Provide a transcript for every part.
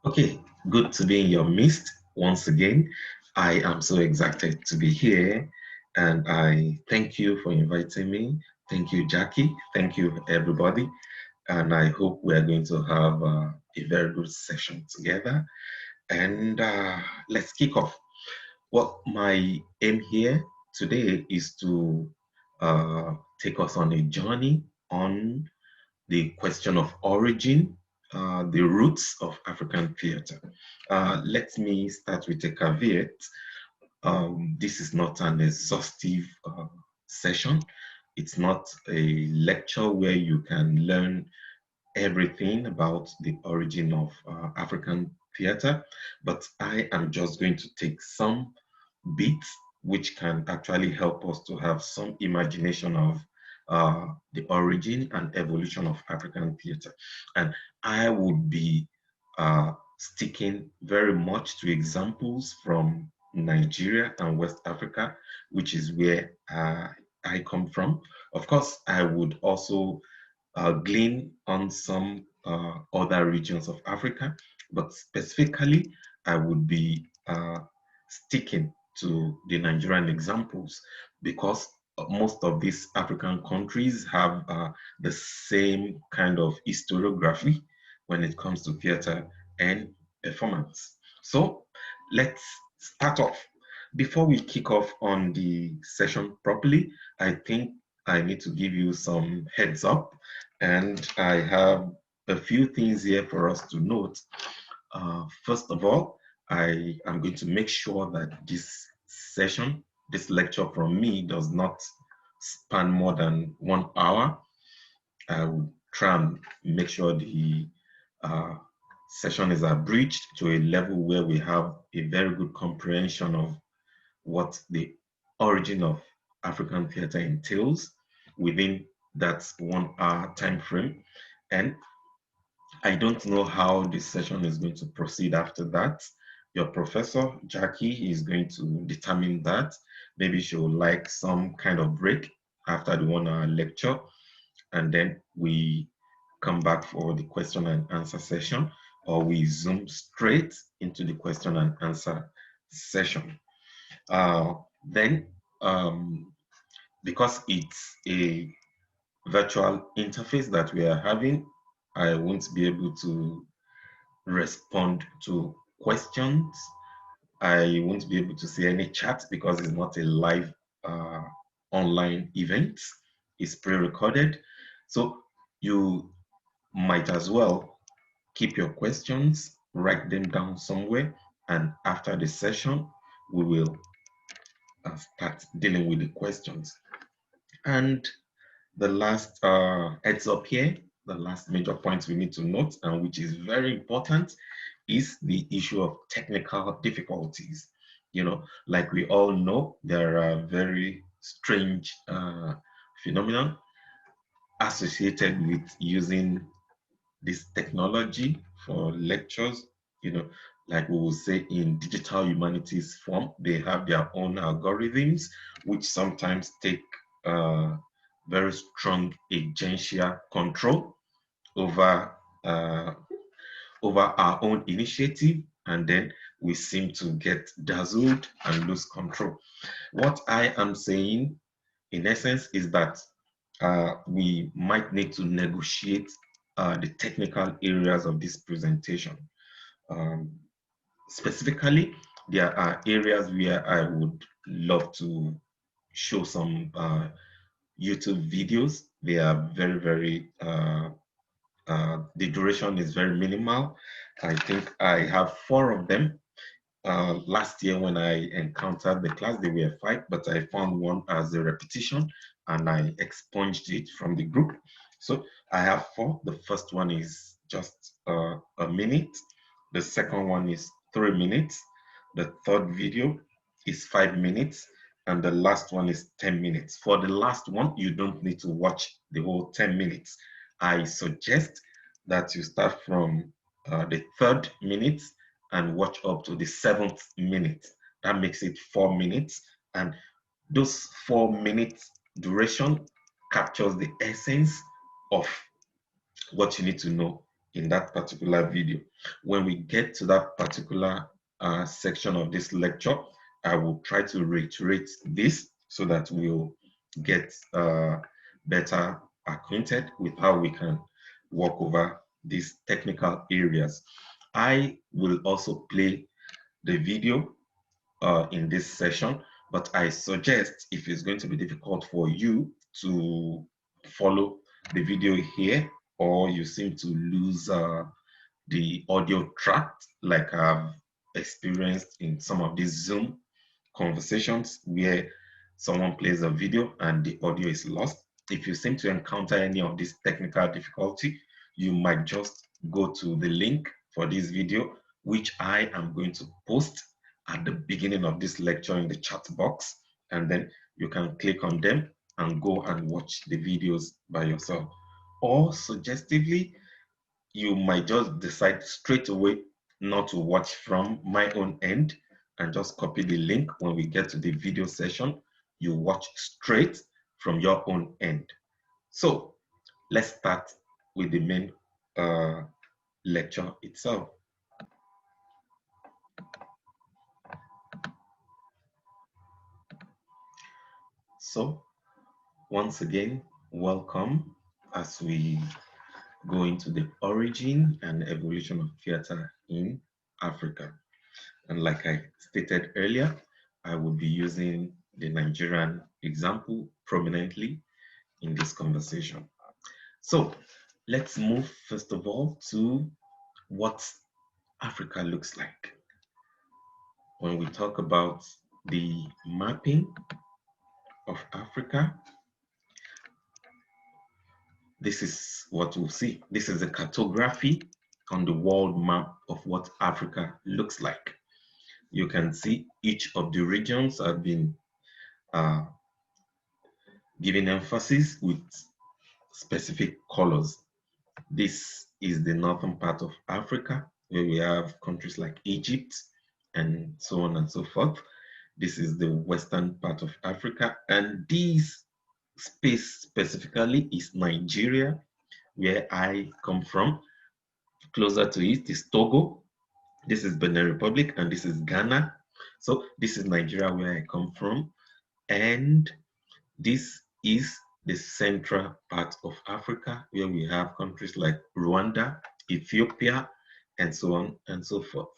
Okay, good to be in your midst once again. I am so excited to be here and I thank you for inviting me. Thank you, Jackie. Thank you, everybody. And I hope we are going to have a very good session together. And let's kick off. Well, my aim here today is to uh, take us on a journey on the question of origin, the roots of African theater. Let me start with a caveat. This is not an exhaustive session. It's not a lecture where you can learn everything about the origin of African theater, but I am just going to take some bits which can actually help us to have some imagination of the origin and evolution of African theater. And I would be sticking very much to examples from Nigeria and West Africa, which is where I come from. Of course, I would also glean on some other regions of Africa, but specifically, I would be sticking to the Nigerian examples because most of these African countries have the same kind of historiography when it comes to theater and performance. So let's start off. Before we kick off on the session properly, I think I need to give you some heads up, and I have a few things here for us to note. First of all, I am going to make sure that this session, this lecture from me, does not span more than 1 hour. I will try and make sure the uh, session is abridged to a level where we have a very good comprehension of what the origin of African theater entails within that 1 hour time frame. And I don't know how this session is going to proceed after that. Your professor, Jackie, is going to determine that. Maybe she will like some kind of break after the 1 hour lecture, and then we come back for the question and answer session, or we zoom straight into the question and answer session. Then, um, because it's a virtual interface that we are having, I won't be able to respond to questions. I won't be able to see any chat because it's not a live uh, online event. It's pre-recorded. So you might as well keep your questions, write them down somewhere, and after the session, we will start dealing with the questions. And the last heads up here, the last major point we need to note, and which is very important, is the issue of technical difficulties. You know, like we all know, there are very strange phenomena associated with using this technology for lectures. You know, like we will say in digital humanities form, they have their own algorithms, which sometimes take very strong agential control over uh, over our own initiative, and then we seem to get dazzled and lose control. What I am saying, in essence, is that we might need to negotiate the technical areas of this presentation. Um, Specifically, there are areas where I would love to show some YouTube videos. They are very, the duration is very minimal. I think I have 4 of them. Last year when I encountered the class, they were 5, but I found one as a repetition and I expunged it from the group. So I have 4. The first one is just a minute. The second one is 3 minutes. The third video is 5 minutes. And the last one is 10 minutes. For the last one, you don't need to watch the whole 10 minutes. I suggest that you start from the third minute and watch up to the 7th minute. That makes it 4 minutes. And those 4 minutes duration captures the essence of what you need to know in that particular video. When we get to that particular section of this lecture, I will try to reiterate this so that we'll get better acquainted with how we can walk over these technical areas. I will also play the video in this session, but I suggest if it's going to be difficult for you to follow the video here, or you seem to lose the audio track like I've experienced in some of these Zoom conversations where someone plays a video and the audio is lost. If you seem to encounter any of this technical difficulty, you might just go to the link for this video, which I am going to post at the beginning of this lecture in the chat box, and then you can click on them and go and watch the videos by yourself. Or suggestively, you might just decide straight away not to watch from my own end and just copy the link. When we get to the video session, you watch straight from your own end. So let's start with the main lecture itself. So once again, welcome as we go into the origin and evolution of theater in Africa. And like I stated earlier, I will be using the Nigerian example prominently in this conversation. So let's move first of all to what Africa looks like. When we talk about the mapping of Africa, this is what we'll see. This is a cartography on the world map of what Africa looks like. You can see each of the regions have been given emphasis with specific colors. This is the northern part of Africa, where we have countries like Egypt and so on and so forth. This is the western part of Africa, and this space specifically is Nigeria, where I come from. Closer to it is Togo. This is Benin Republic, and this is Ghana. So this is Nigeria, where I come from, and this is the central part of Africa, where we have countries like Rwanda, Ethiopia, and so on and so forth.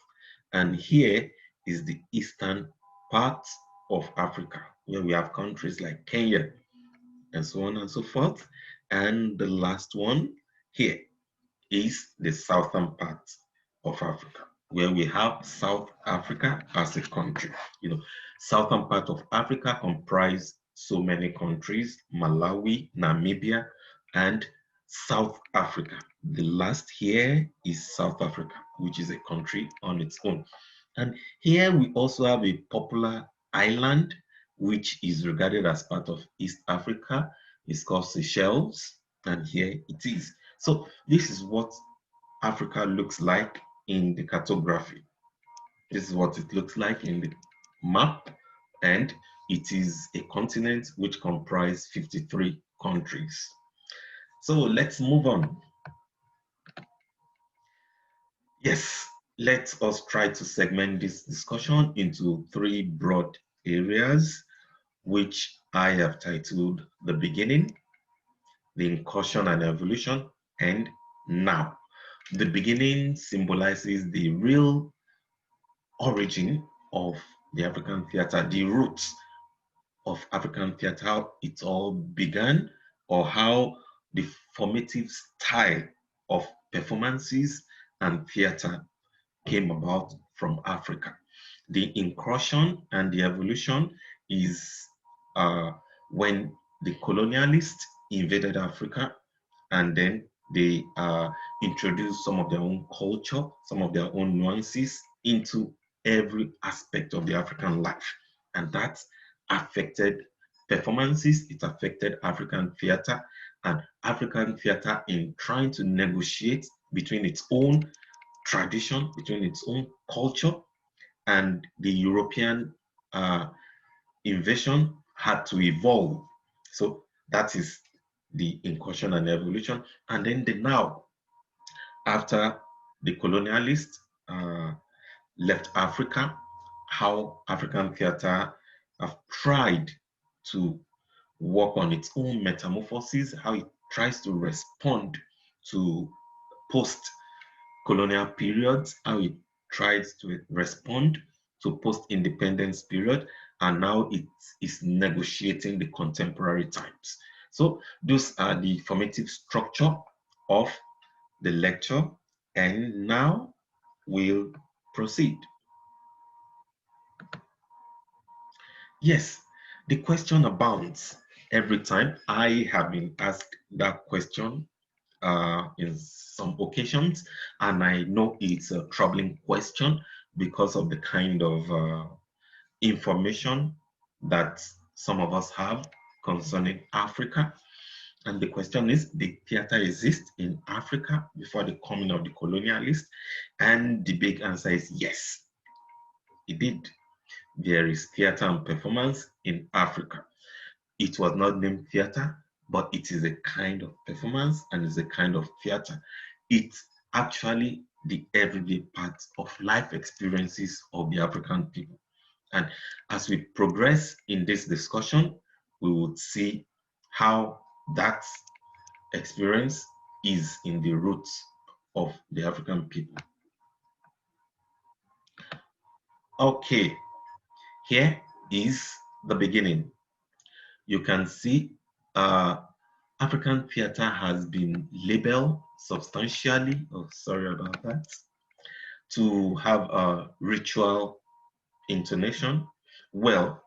And here is the eastern part of Africa, where we have countries like Kenya, and so on and so forth. And the last one here is the southern part of Africa, where we have South Africa as a country. You know, southern part of Africa comprise so many countries: Malawi, Namibia, and South Africa. The last here is South Africa, which is a country on its own. And here we also have a popular island, which is regarded as part of East Africa. It's called Seychelles, and here it is. So this is what Africa looks like in the cartography. This is what it looks like in the map, and it is a continent which comprises 53 countries. So let's move on. Yes, let us try to segment this discussion into three broad areas, which I have titled the beginning, the incursion and evolution, and now. The beginning symbolizes the real origin of the African theater, the roots of African theater, how it all began, or how the formative style of performances and theater came about from Africa. The incursion and the evolution is when the colonialists invaded Africa, and then they introduced some of their own culture, some of their own nuances into every aspect of the African life. And that affected performances, it affected African theater, and African theater in trying to negotiate between its own tradition, between its own culture, and the European invasion had to evolve. So that is the incursion and evolution. And then the now. after the colonialists left Africa, how African theater have tried to work on its own metamorphosis, how it tries to respond to post-colonial periods, how it tries to respond to post-independence period, and now it is negotiating the contemporary times. So those are the formative structure of the lecture, and now we'll proceed. Yes, the question abounds. Every time I have been asked that question in some occasions, and I know it's a troubling question because of the kind of information that some of us have concerning Africa. And the question is, did theater exist in Africa before the coming of the colonialists? And the big answer is yes, it did. There is theater and performance in Africa. It was not named theater, but it is a kind of performance and is a kind of theater. It's actually the everyday part of life experiences of the African people. And as we progress in this discussion, we would see how that experience is in the roots of the African people. Okay, here is the beginning. You can see African theater has been labeled substantially, oh, sorry about that, to have a ritual intonation. Well,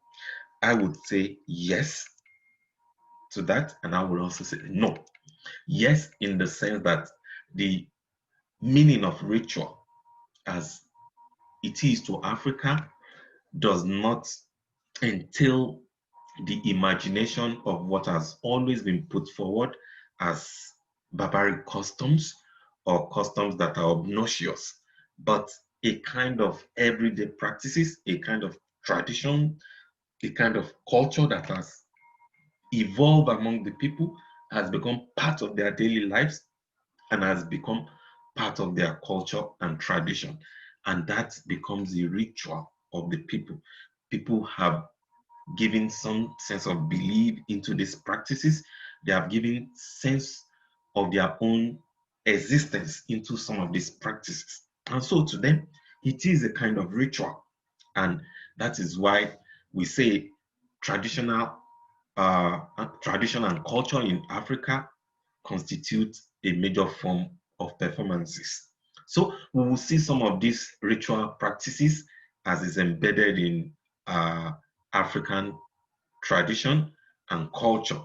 I would say yes to that, and I would also say no. Yes, in the sense that the meaning of ritual as it is to Africa does not entail the imagination of what has always been put forward as barbaric customs or customs that are obnoxious, but a kind of everyday practices, a kind of tradition, a kind of culture that has evolved among the people, has become part of their daily lives, and has become part of their culture and tradition. And that becomes the ritual of the people. People have given some sense of belief into these practices. They have given sense of their own existence into some of these practices. And so to them, it is a kind of ritual. And that is why we say traditional tradition and culture in Africa constitute a major form of performances. So we will see some of these ritual practices as is embedded in African tradition and culture.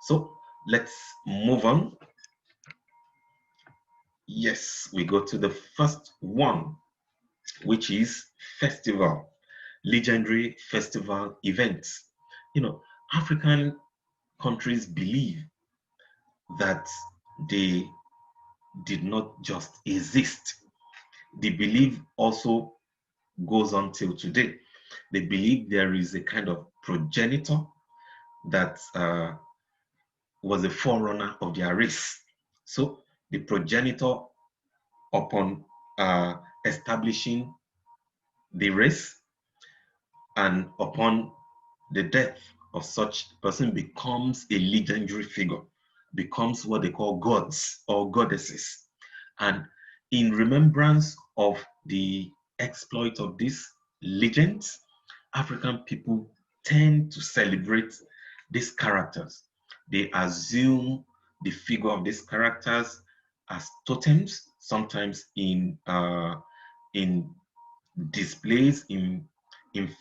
So let's move on. Yes, we go to the first one, which is festival, legendary festival events. You know, African countries believe that they did not just exist. The belief also goes on till today. They believe there is a kind of progenitor that was a forerunner of their race. So the progenitor, upon establishing the race and upon the death of such person, becomes a legendary figure, becomes what they call gods or goddesses. And in remembrance of the exploit of these legends, African people tend to celebrate these characters. They assume the figure of these characters as totems, sometimes in displays, in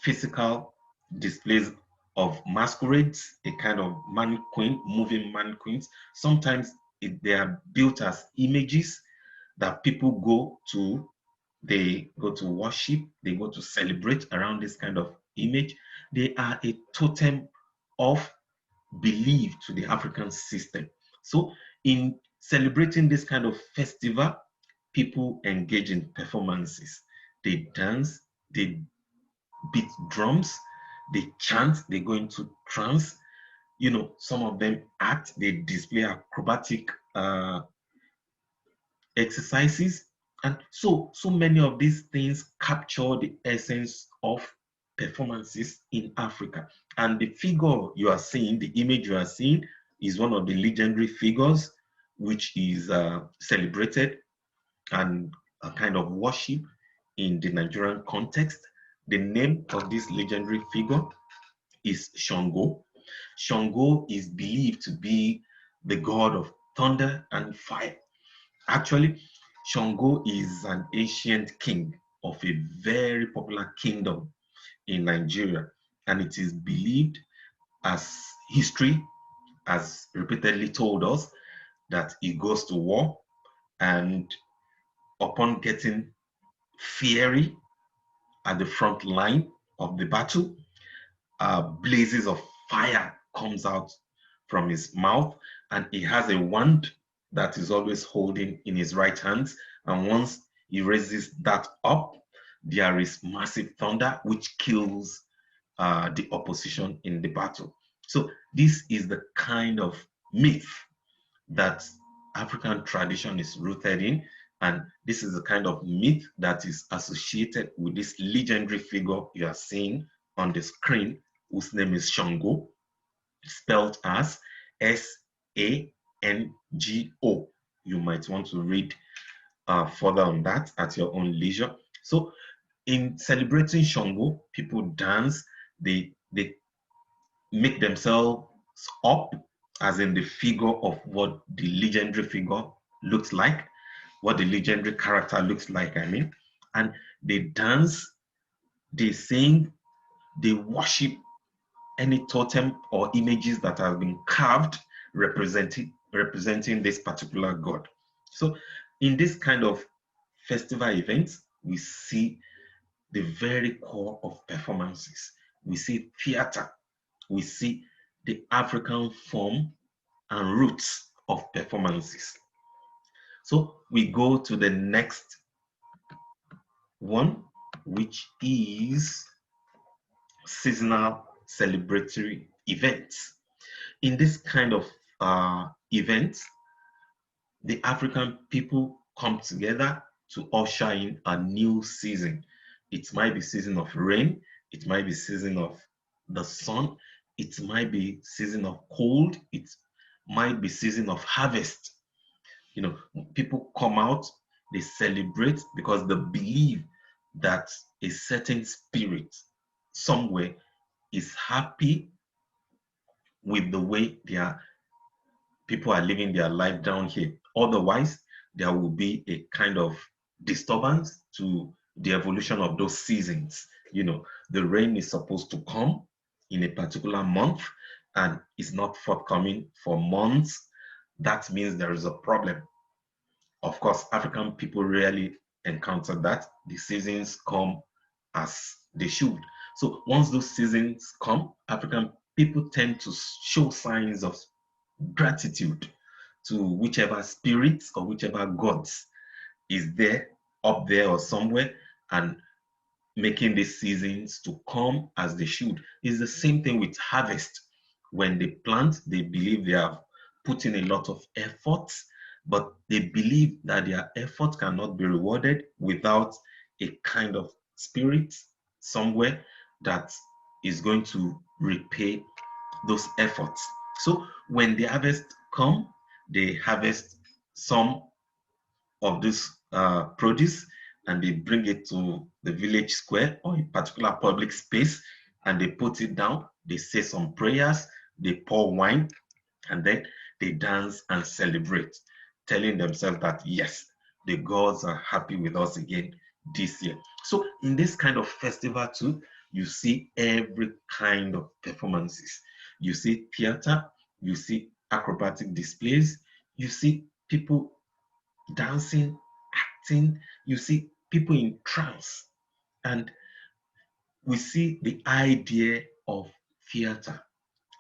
physical displays of masquerades, a kind of mannequin, moving mannequins. Sometimes they are built as images that people go to, they go to worship, they go to celebrate around this kind of image. They are a totem of belief to the African system. So in celebrating this kind of festival, people engage in performances. They dance, they beat drums, they chant, they go into trance. You know, some of them act, they display acrobatic exercises. And so many of these things capture the essence of performances in Africa. And the figure you are seeing, the image you are seeing, is one of the legendary figures which is celebrated and a kind of worship in the Nigerian context. The name of this legendary figure is Shango. Shango is believed to be the god of thunder and fire. Actually, Shango is an ancient king of a very popular kingdom in Nigeria, and it is believed, as history has repeatedly told us, that he goes to war, and upon getting fiery at the front line of the battle, blazes of fire comes out from his mouth, and he has a wand that is always holding in his right hand. And once he raises that up, there is massive thunder which kills the opposition in the battle. So this is the kind of myth that African tradition is rooted in. And this is the kind of myth that is associated with this legendary figure you are seeing on the screen, whose name is Shango, spelled as Sango. You might want to read further on that at your own leisure. So in celebrating Shango, people dance, they make themselves up, as in the figure of what the legendary figure looks like, what the legendary character looks like, I mean. And they dance, they sing, they worship any totem or images that have been carved representing this particular god. So in this kind of festival events, we see the very core of performances. We see theater, we see the African form and roots of performances. So we go to the next one, which is seasonal celebratory events. In this kind of events, the African people come together to usher in a new season. It might be season of rain, it might be season of the sun, it might be season of cold, it might be season of harvest. You know, people come out, they celebrate because they believe that a certain spirit somewhere is happy with the way their people are living their life down here. Otherwise, there will be a kind of disturbance to the evolution of those seasons. You know, the rain is supposed to come in a particular month and is not forthcoming for months. That means there is a problem. Of course, African people rarely encounter that. The seasons come as they should. So once those seasons come, African people tend to show signs of gratitude to whichever spirits or whichever gods is there, up there or somewhere, and making these seasons to come as they should. It's the same thing with harvest. When they plant, they believe they have put in a lot of effort, but they believe that their effort cannot be rewarded without a kind of spirit somewhere that is going to repay those efforts. So when the harvest come, they harvest some of this produce and they bring it to the village square or a particular public space and they put it down. They say some prayers, they pour wine, and then they dance and celebrate, telling themselves that yes, the gods are happy with us again this year. So in this kind of festival too, you see every kind of performances. You see theater, you see acrobatic displays, you see people dancing, acting, you see people in trance. And we see the idea of theater,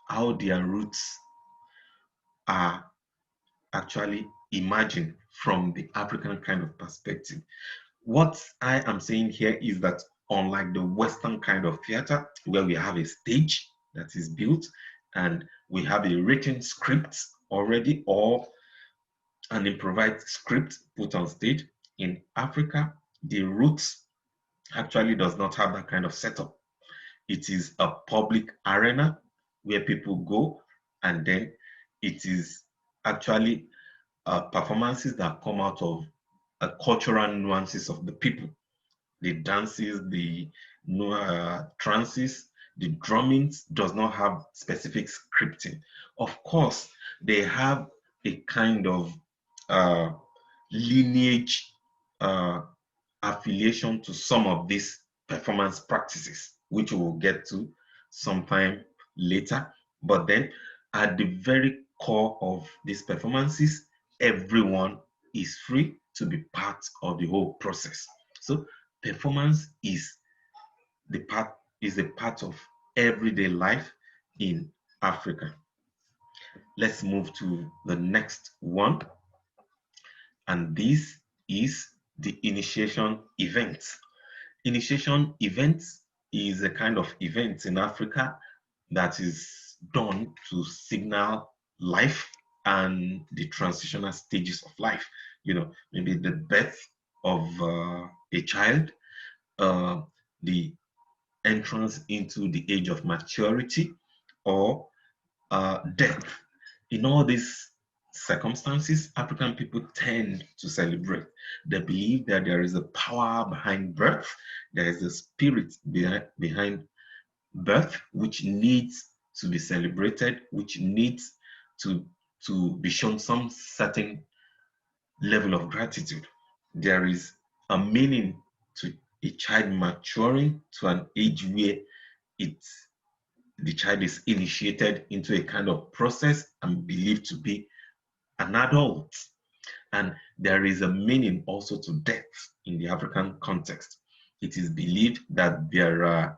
how their roots are actually imagined from the African kind of perspective. What I am saying here is that unlike the Western kind of theater, where we have a stage that is built and we have a written script already, or an improvised script put on stage. In Africa, the roots actually does not have that kind of setup. It is a public arena where people go, and then it is actually performances that come out of cultural nuances of the people, the dances, the trances, the drumming does not have specific scripting. Of course, they have a kind of uh, lineage uh, affiliation to some of these performance practices, which we will get to sometime later. But then, at the very core of these performances, everyone is free to be part of the whole process. So performance is a part of everyday life in Africa. Let's move to the next one, and this is the initiation event. Initiation events is a kind of event in Africa that is done to signal life and the transitional stages of life. Maybe the birth of a child, uh, the entrance into the age of maturity, or death. In all these circumstances, African people tend to celebrate. They believe that there is a power behind birth, there is a spirit behind birth, which needs to be celebrated, which needs to, to be shown some certain level of gratitude. There is a meaning to a child maturing to an age where it's the child is initiated into a kind of process and believed to be an adult. And there is a meaning also to death in the African context. It is believed that there are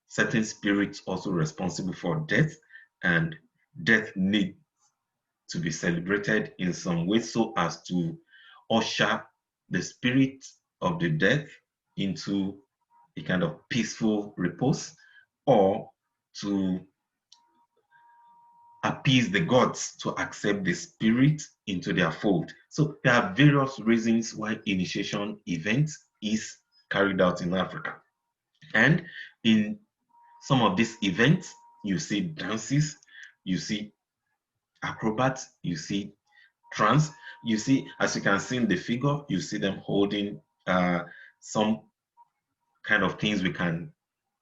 certain spirits also responsible for death, and death needs to be celebrated in some way so as to usher the spirit of the dead into a kind of peaceful repose, or to appease the gods to accept the spirit into their fold. So there are various reasons why initiation events is carried out in Africa. And in some of these events, you see dances, you see acrobats, you see trance, you see, as you can see in the figure, you see them holding some kind of things we can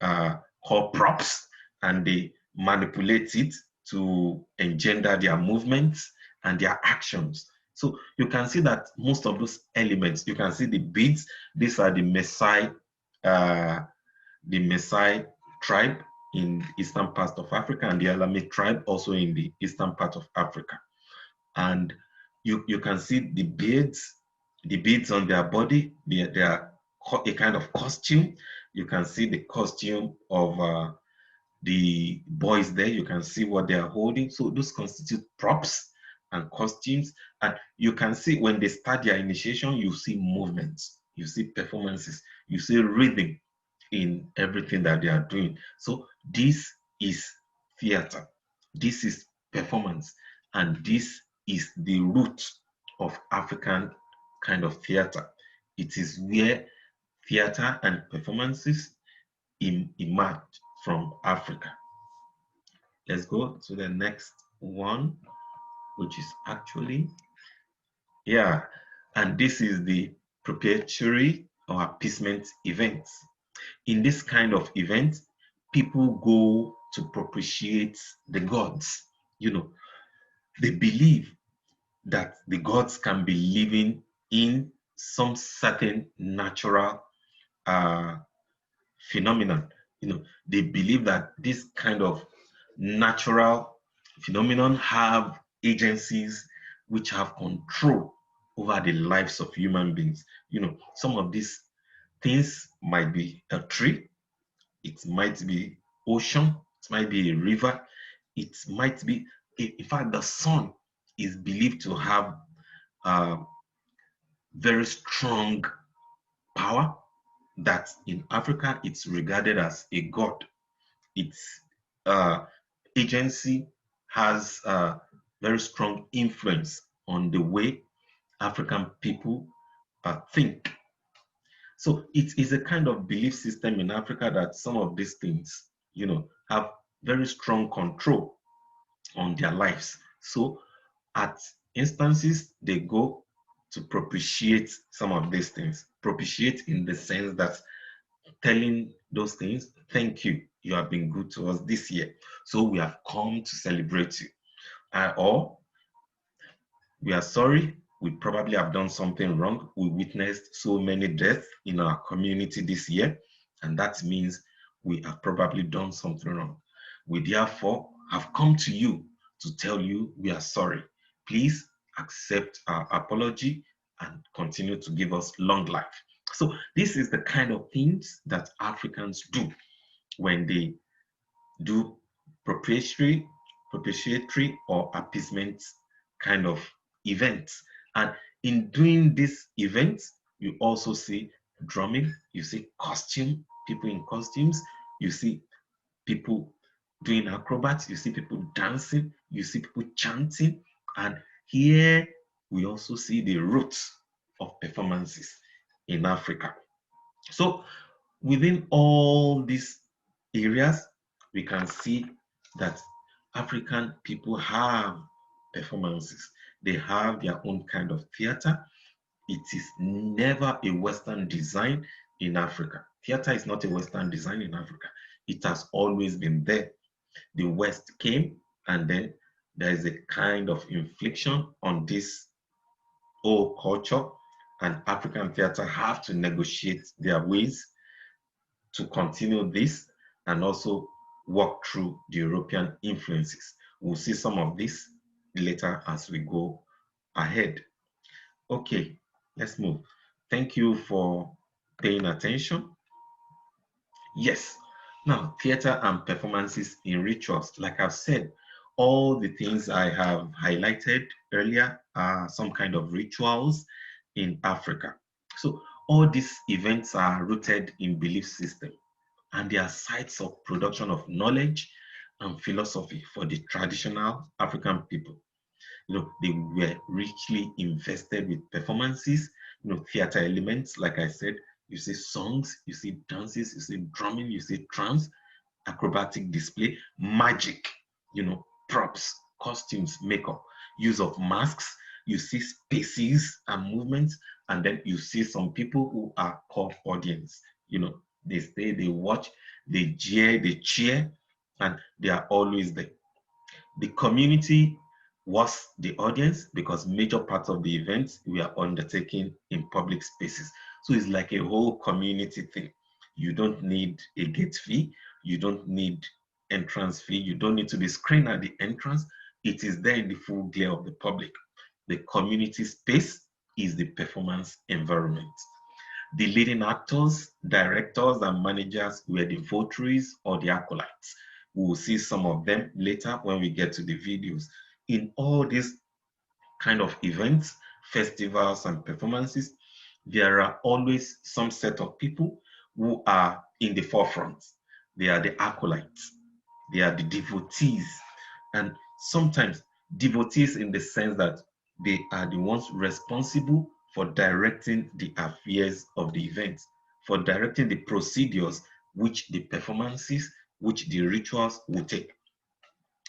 call props, and they manipulate it to engender their movements and their actions. So you can see that most of those elements, you can see the beads, these are the Maasai tribe in eastern part of Africa, and the Alamid tribe also in the eastern part of Africa. And you can see the beads on their body. They are a kind of costume. You can see the costume of the boys there. You can see what they are holding. So those constitute props and costumes. And you can see when they start their initiation, you see movements, you see performances, you see rhythm in everything that they are doing. So this is theater. This is performance. And this is the root of African kind of theater. It is where theater and performances emerged from Africa. Let's go to the next one, which is actually, yeah, and this is the propitiatory or appeasement events. In this kind of event, people go to propitiate the gods. They believe that the gods can be living in some certain natural phenomenon. They believe that this kind of natural phenomenon have agencies which have control over the lives of human beings. Some of these things might be a tree, it might be ocean, it might be a river, it might be, in fact, the sun is believed to have very strong power that in Africa it's regarded as a god. Its agency has very strong influence on the way African people think. So it is a kind of belief system in Africa that some of these things, have very strong control on their lives. So at instances, they go to propitiate some of these things. Propitiate in the sense that telling those things, thank you, you have been good to us this year. So we have come to celebrate you. Or we are sorry, we probably have done something wrong. We witnessed so many deaths in our community this year, and that means we have probably done something wrong. We therefore have come to you to tell you we are sorry. Please accept our apology and continue to give us long life. So this is the kind of things that Africans do when they do propitiatory, or appeasement kind of events. And in doing these events, you also see drumming, you see people in costumes, you see people doing acrobats, you see people dancing, you see people chanting. And here we also see the roots of performances in Africa. So within all these areas, we can see that African people have performances. They have their own kind of theater. It is never a Western design in Africa. Theater is not a Western design in Africa. It has always been there. The West came, and then there is a kind of infliction on this whole culture, and African theater have to negotiate their ways to continue this and also work through the European influences. We'll see some of this later as we go ahead. Okay, let's move. Thank you for paying attention. Yes, now theater and performances in rituals. Like I've said, all the things I have highlighted earlier are some kind of rituals in Africa. So all these events are rooted in belief system, and they are sites of production of knowledge and philosophy for the traditional African people. They were richly invested with performances, theater elements, like I said, you see songs, you see dances, you see drumming, you see trance, acrobatic display, magic, props, costumes, makeup, use of masks, you see spaces and movements, and then you see some people who are called audience. They stay, they watch, they jeer, they cheer, and they are always there. The community was the audience because major parts of the events were undertaken in public spaces. So it's like a whole community thing. You don't need a gate fee. You don't need entrance fee. You don't need to be screened at the entrance. It is there in the full glare of the public. The community space is the performance environment. The leading actors, directors, and managers were the votaries or the acolytes. We will see some of them later when we get to the videos. In all these kind of events, festivals, and performances, there are always some set of people who are in the forefront. They are the acolytes, they are the devotees, and sometimes devotees in the sense that they are the ones responsible for directing the affairs of the event, for directing the procedures which the performances, which the rituals will take.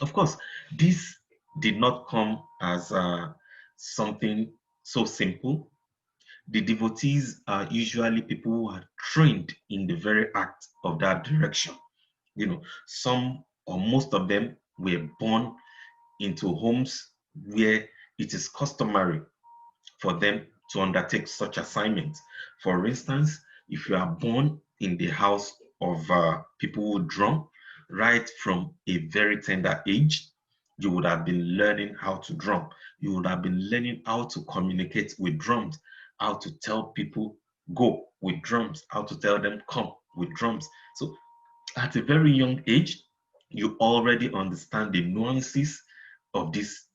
Of course, this did not come as something so simple. The devotees are usually people who are trained in the very act of that direction. Some or most of them were born into homes where it is customary for them to undertake such assignments. For instance, if you are born in the house of people who drum, right from a very tender age, you would have been learning how to drum. You would have been learning how to communicate with drums, how to tell people go with drums, how to tell them come with drums. So at a very young age, you already understand the nuances of these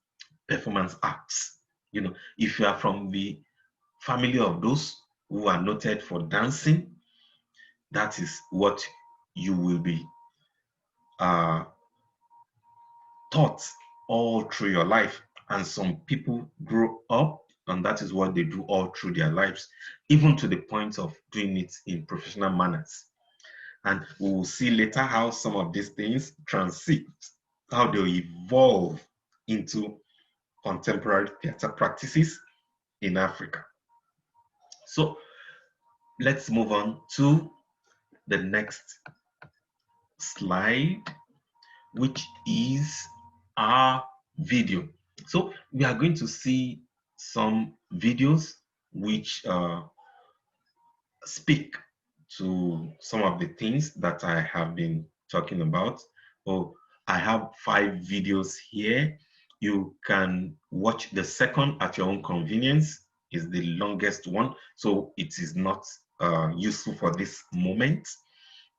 performance acts. If you are from the family of those who are noted for dancing, that is what you will be uh, taught all through your life. And some people grow up and that is what they do all through their lives, even to the point of doing it in professional manners. And we will see later how some of these things transit, how they evolve into contemporary theater practices in Africa. So let's move on to the next slide, which is our video. So we are going to see some videos which speak to some of the things that I have been talking about. Oh, I have 5 videos here. You can watch the second at your own convenience. Is the longest one, so it is not useful for this moment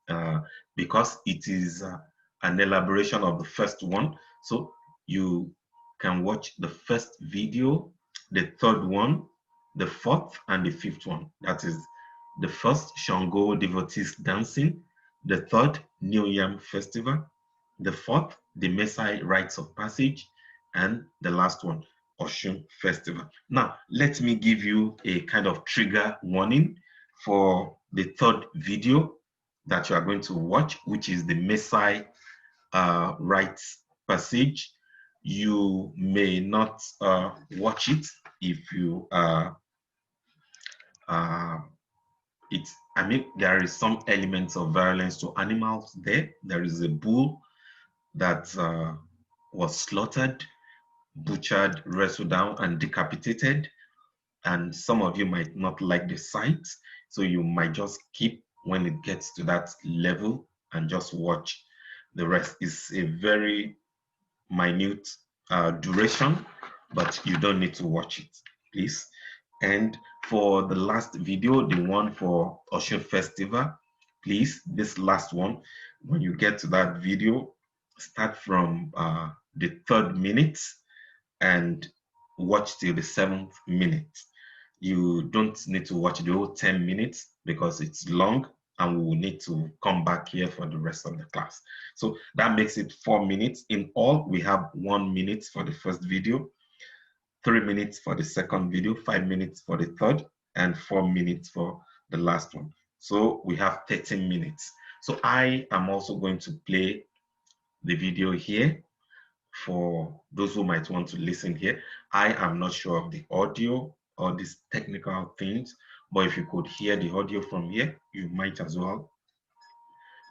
uh, because it is an elaboration of the first one. So you can watch the first video, the third one, the fourth, and the fifth one. That is the first, Shango Devotees Dancing; the third, New Yam Festival; the fourth, the Maasai Rites of Passage; and the last one, Oshun Festival. Now, let me give you a kind of trigger warning for the third video that you are going to watch, which is the Maasai Rites Passage. You may not watch it if you uh, it's, I mean, there is some elements of violence to animals there. There is a bull that was slaughtered, butchered, wrestled down, and decapitated. And some of you might not like the sight, so you might just skip when it gets to that level and just watch the rest. Is a very minute duration, but you don't need to watch it, please. And for the last video, the one for Ocean Festival, please, this last one, when you get to that video, start from the 3rd minute and watch till the 7th minute. You don't need to watch the whole 10 minutes because it's long and we will need to come back here for the rest of the class. So that makes it 4 minutes. In all, we have 1 minute for the first video, 3 minutes for the second video, 5 minutes for the third, and 4 minutes for the last one. So we have 13 minutes. So I am also going to play the video here for those who might want to listen here. I am not sure of the audio or these technical things, but if you could hear the audio from here, you might as well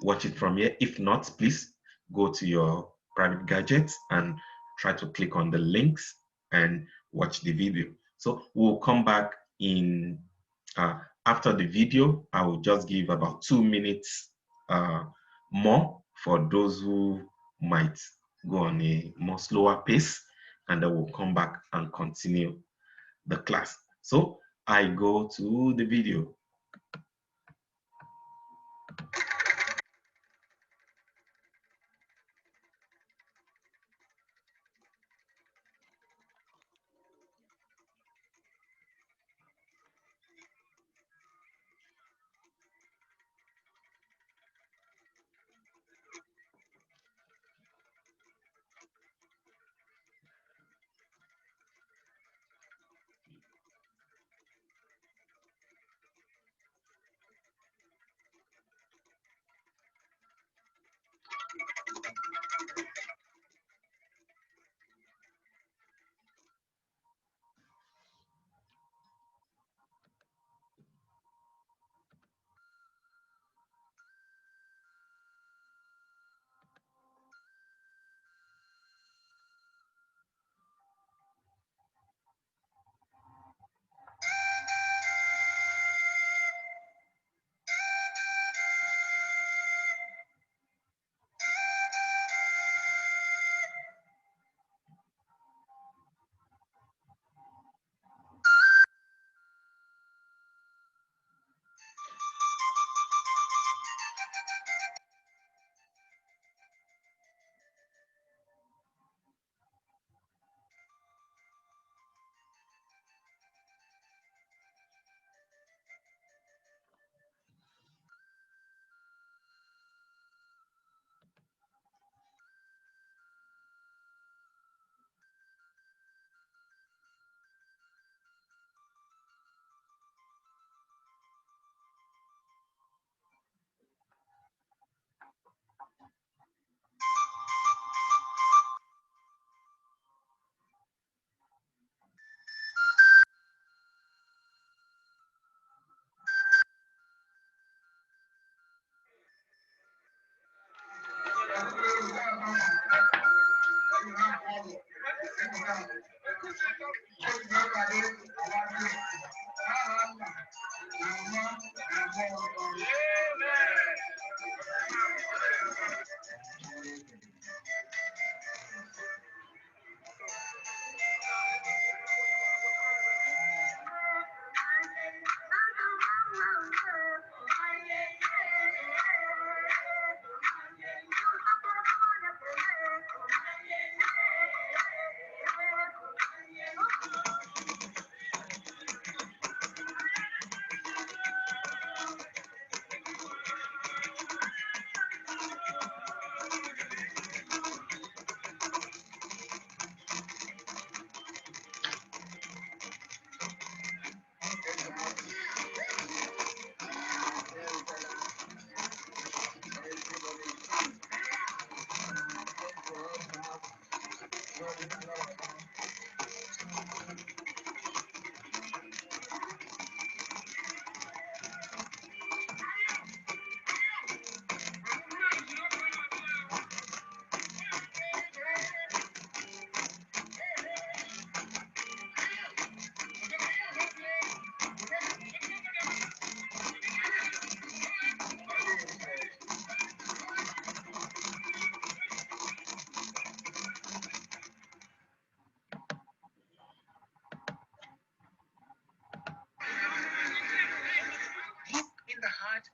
watch it from here. If not, please go to your private gadgets and try to click on the links and watch the video. So we'll come back in after the video. I will just give about 2 minutes more for those who might go on a more slower pace, and then we'll come back and continue the class. So I go to the video.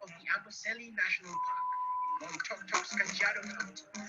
of the Amboseli National Park on Tok's Kajiado Mountain.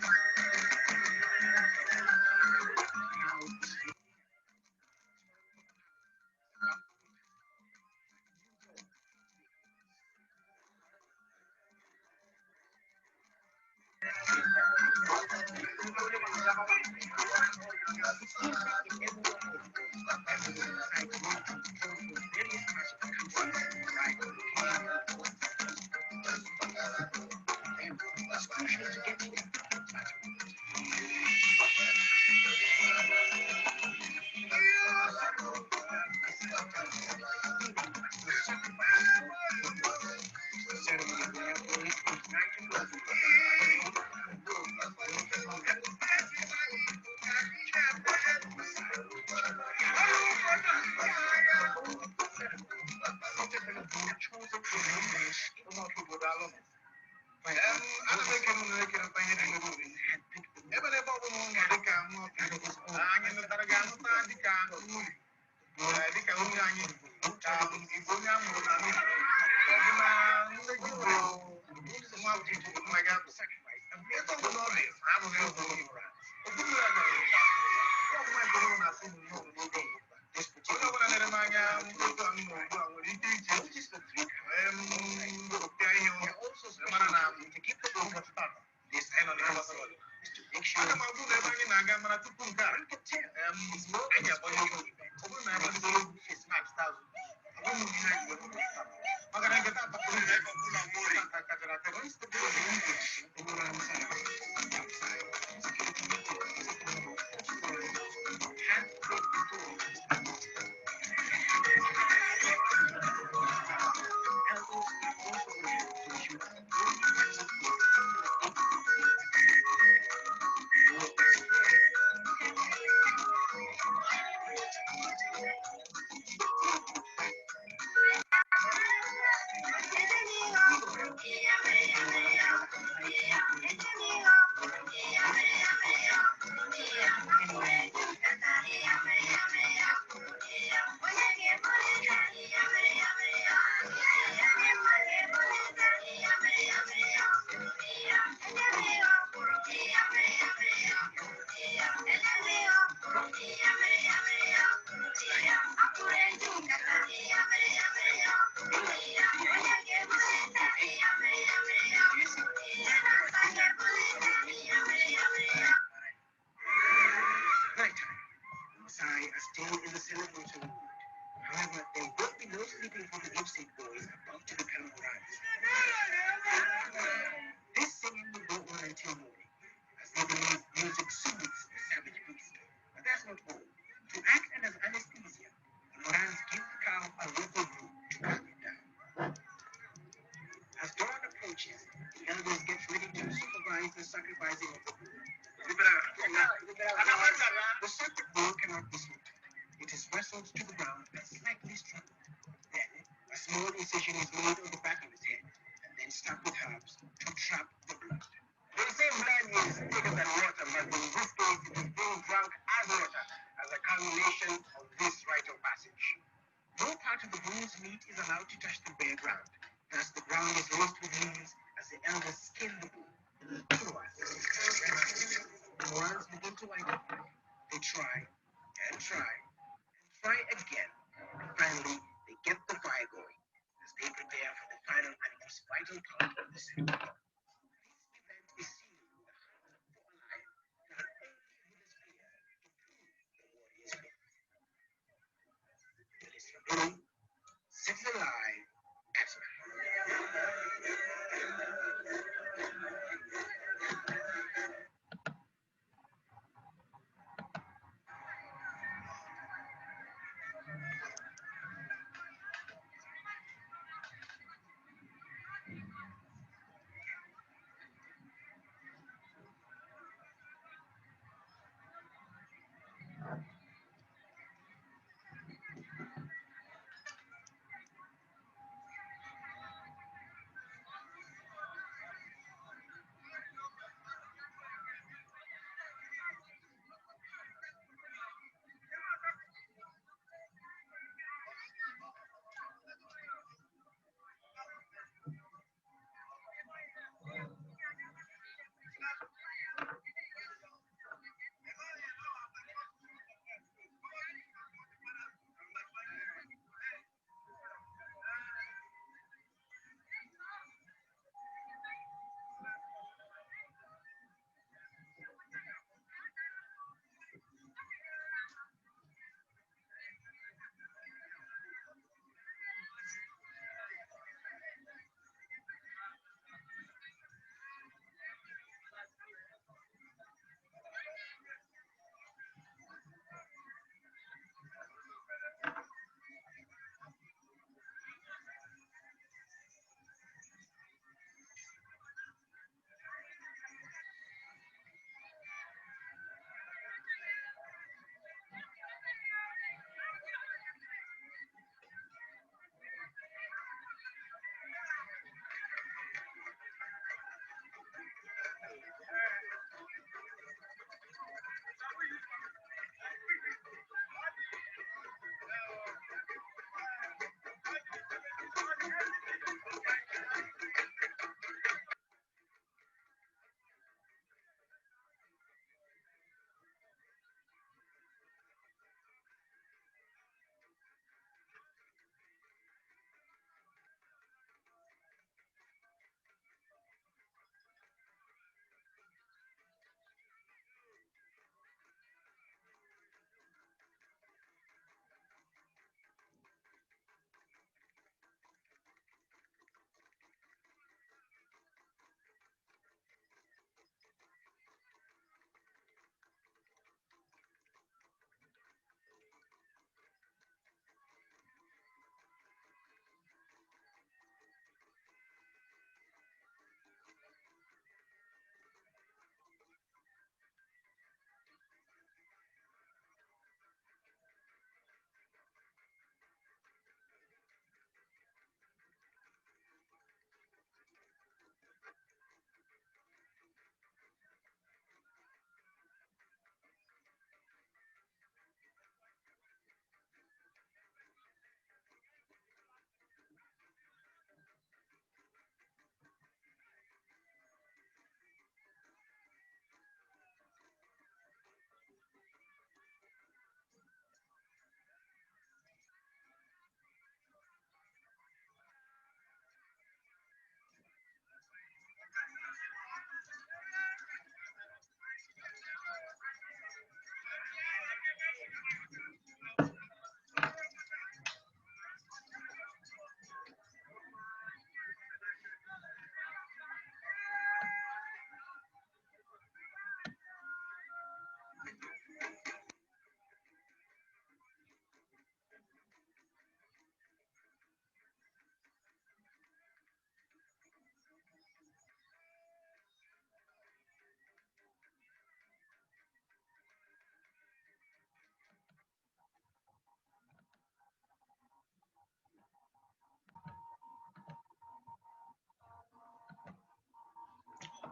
inches, the elders get ready to supervise the sacrificing of the bull. The sacred bull cannot be slaughtered. It is wrestled to the ground and slightly struck. Then a small incision is made on the back of his head and then stuck with herbs to trap the blood. They say blood is thicker than water, but in this case it is being drunk as water as a culmination of this rite of passage. No part of the bull's meat is allowed to touch the bare ground. Thus the ground is laced with leaves as the elders skin the bull. The worms begin to identify. They try and try and try again. And finally, they get the fire going as they prepare for the final and most vital part of the ceremony. This event is seen with the hunt for a lion, done only with a spear to prove the warrior's myth. Melissa Billy sits alive at night.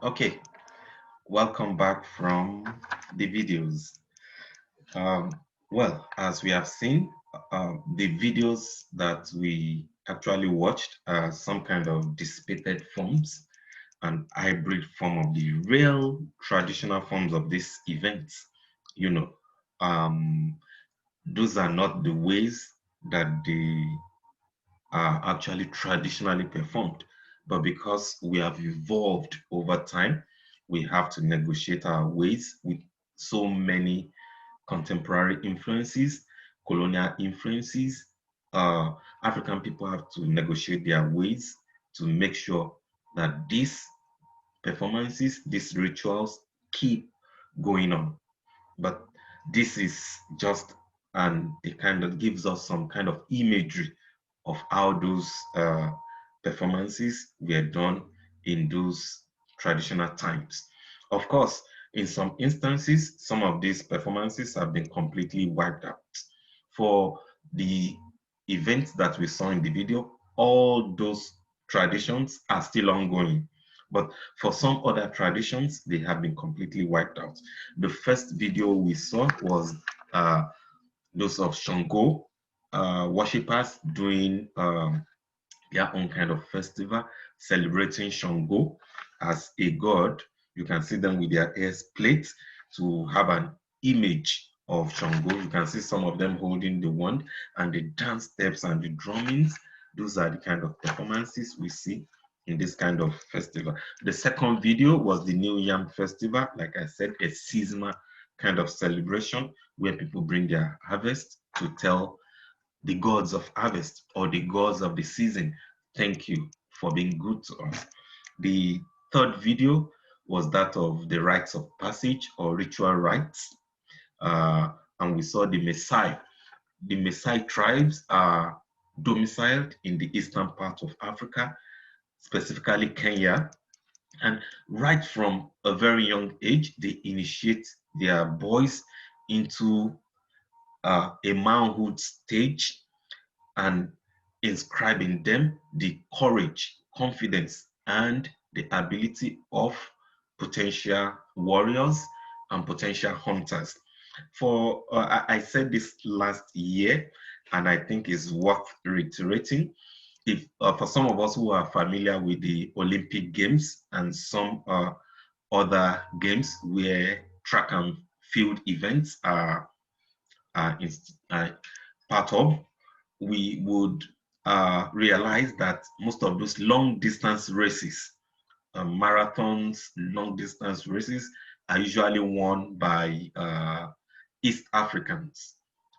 Okay, welcome back from the videos. Um, well, as we have seen, the videos that we actually watched are some kind of dissipated forms, an hybrid form of the real traditional forms of these events. You know, um, those are not the ways that they are actually traditionally performed. But because we have evolved over time, we have to negotiate our ways with so many contemporary influences, colonial influences. Uh, African people have to negotiate their ways to make sure that these performances, these rituals keep going on. But this is just and it kind of gives us some kind of imagery of how those performances were done in those traditional times. Of course, in some instances, some of these performances have been completely wiped out. For the events that we saw in the video, all those traditions are still ongoing. But for some other traditions, they have been completely wiped out. The first video we saw was uh, those of Shango worshippers doing their own kind of festival, celebrating Shango as a god. You can see them with their ears plate to have an image of Shango. You can see some of them holding the wand and the dance steps and the drummings. Those are the kind of performances we see in this kind of festival. The second video was the New Yam Festival, like I said, a seasonal kind of celebration where people bring their harvest to tell the gods of harvest or the gods of the season, thank you for being good to us. The third video was that of the rites of passage or ritual rites. And we saw the Maasai. The Maasai tribes are domiciled in the eastern part of Africa, specifically Kenya. And right from a very young age, they initiate their boys into a manhood stage and inscribe in them the courage, confidence, and the ability of potential warriors and potential hunters. For I said this last year, and I think it's worth reiterating. If for some of us who are familiar with the Olympic Games and some other games where track and field events are part of, we would realize that most of those long distance races, marathons, long distance races, are usually won by East Africans.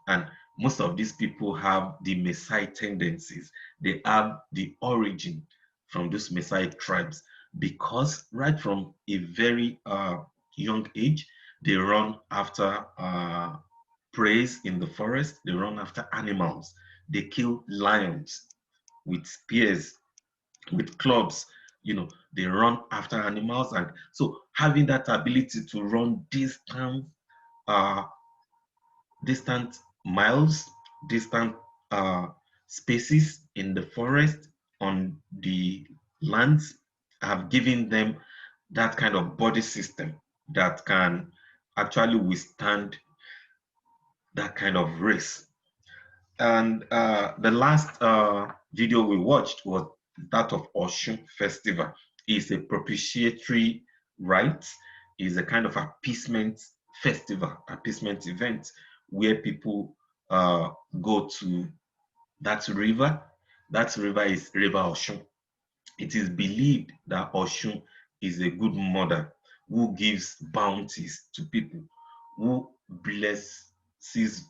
And most of these people have the Maasai tendencies. They have the origin from those Maasai tribes because right from a very young age, they run after prey in the forest, they run after animals, they kill lions with spears, with clubs, they run after animals. And so having that ability to run uh, distant miles, distant spaces in the forest, on the lands, have given them that kind of body system that can actually withstand that kind of race. And the last video we watched was that of Oshun Festival. It's a propitiatory rite, is a kind of appeasement festival, appeasement event where people go to that river. That river is River Oshun. It is believed that Oshun is a good mother who gives bounties to people, who blesses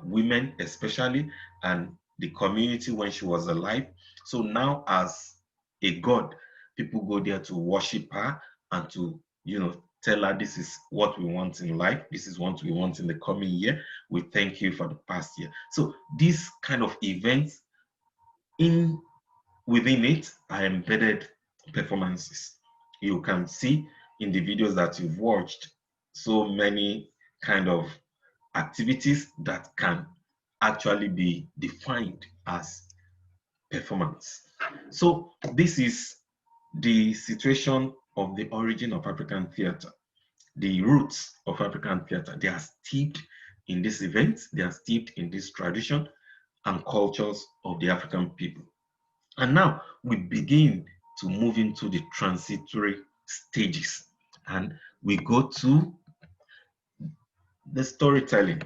women especially, and the community when she was alive. So now as a god, people go there to worship her and to, tell her this is what we want in life. This is what we want in the coming year. We thank you for the past year. So these kind of events in within it are embedded performances. You can see in the videos that you've watched so many kind of activities that can actually be defined as performance. So this is the situation of the origin of African theater, the roots of African theater. They are steeped in these events, they are steeped in this tradition and cultures of the African people. And now we begin to move into the transitory stages, and we go to the storytelling.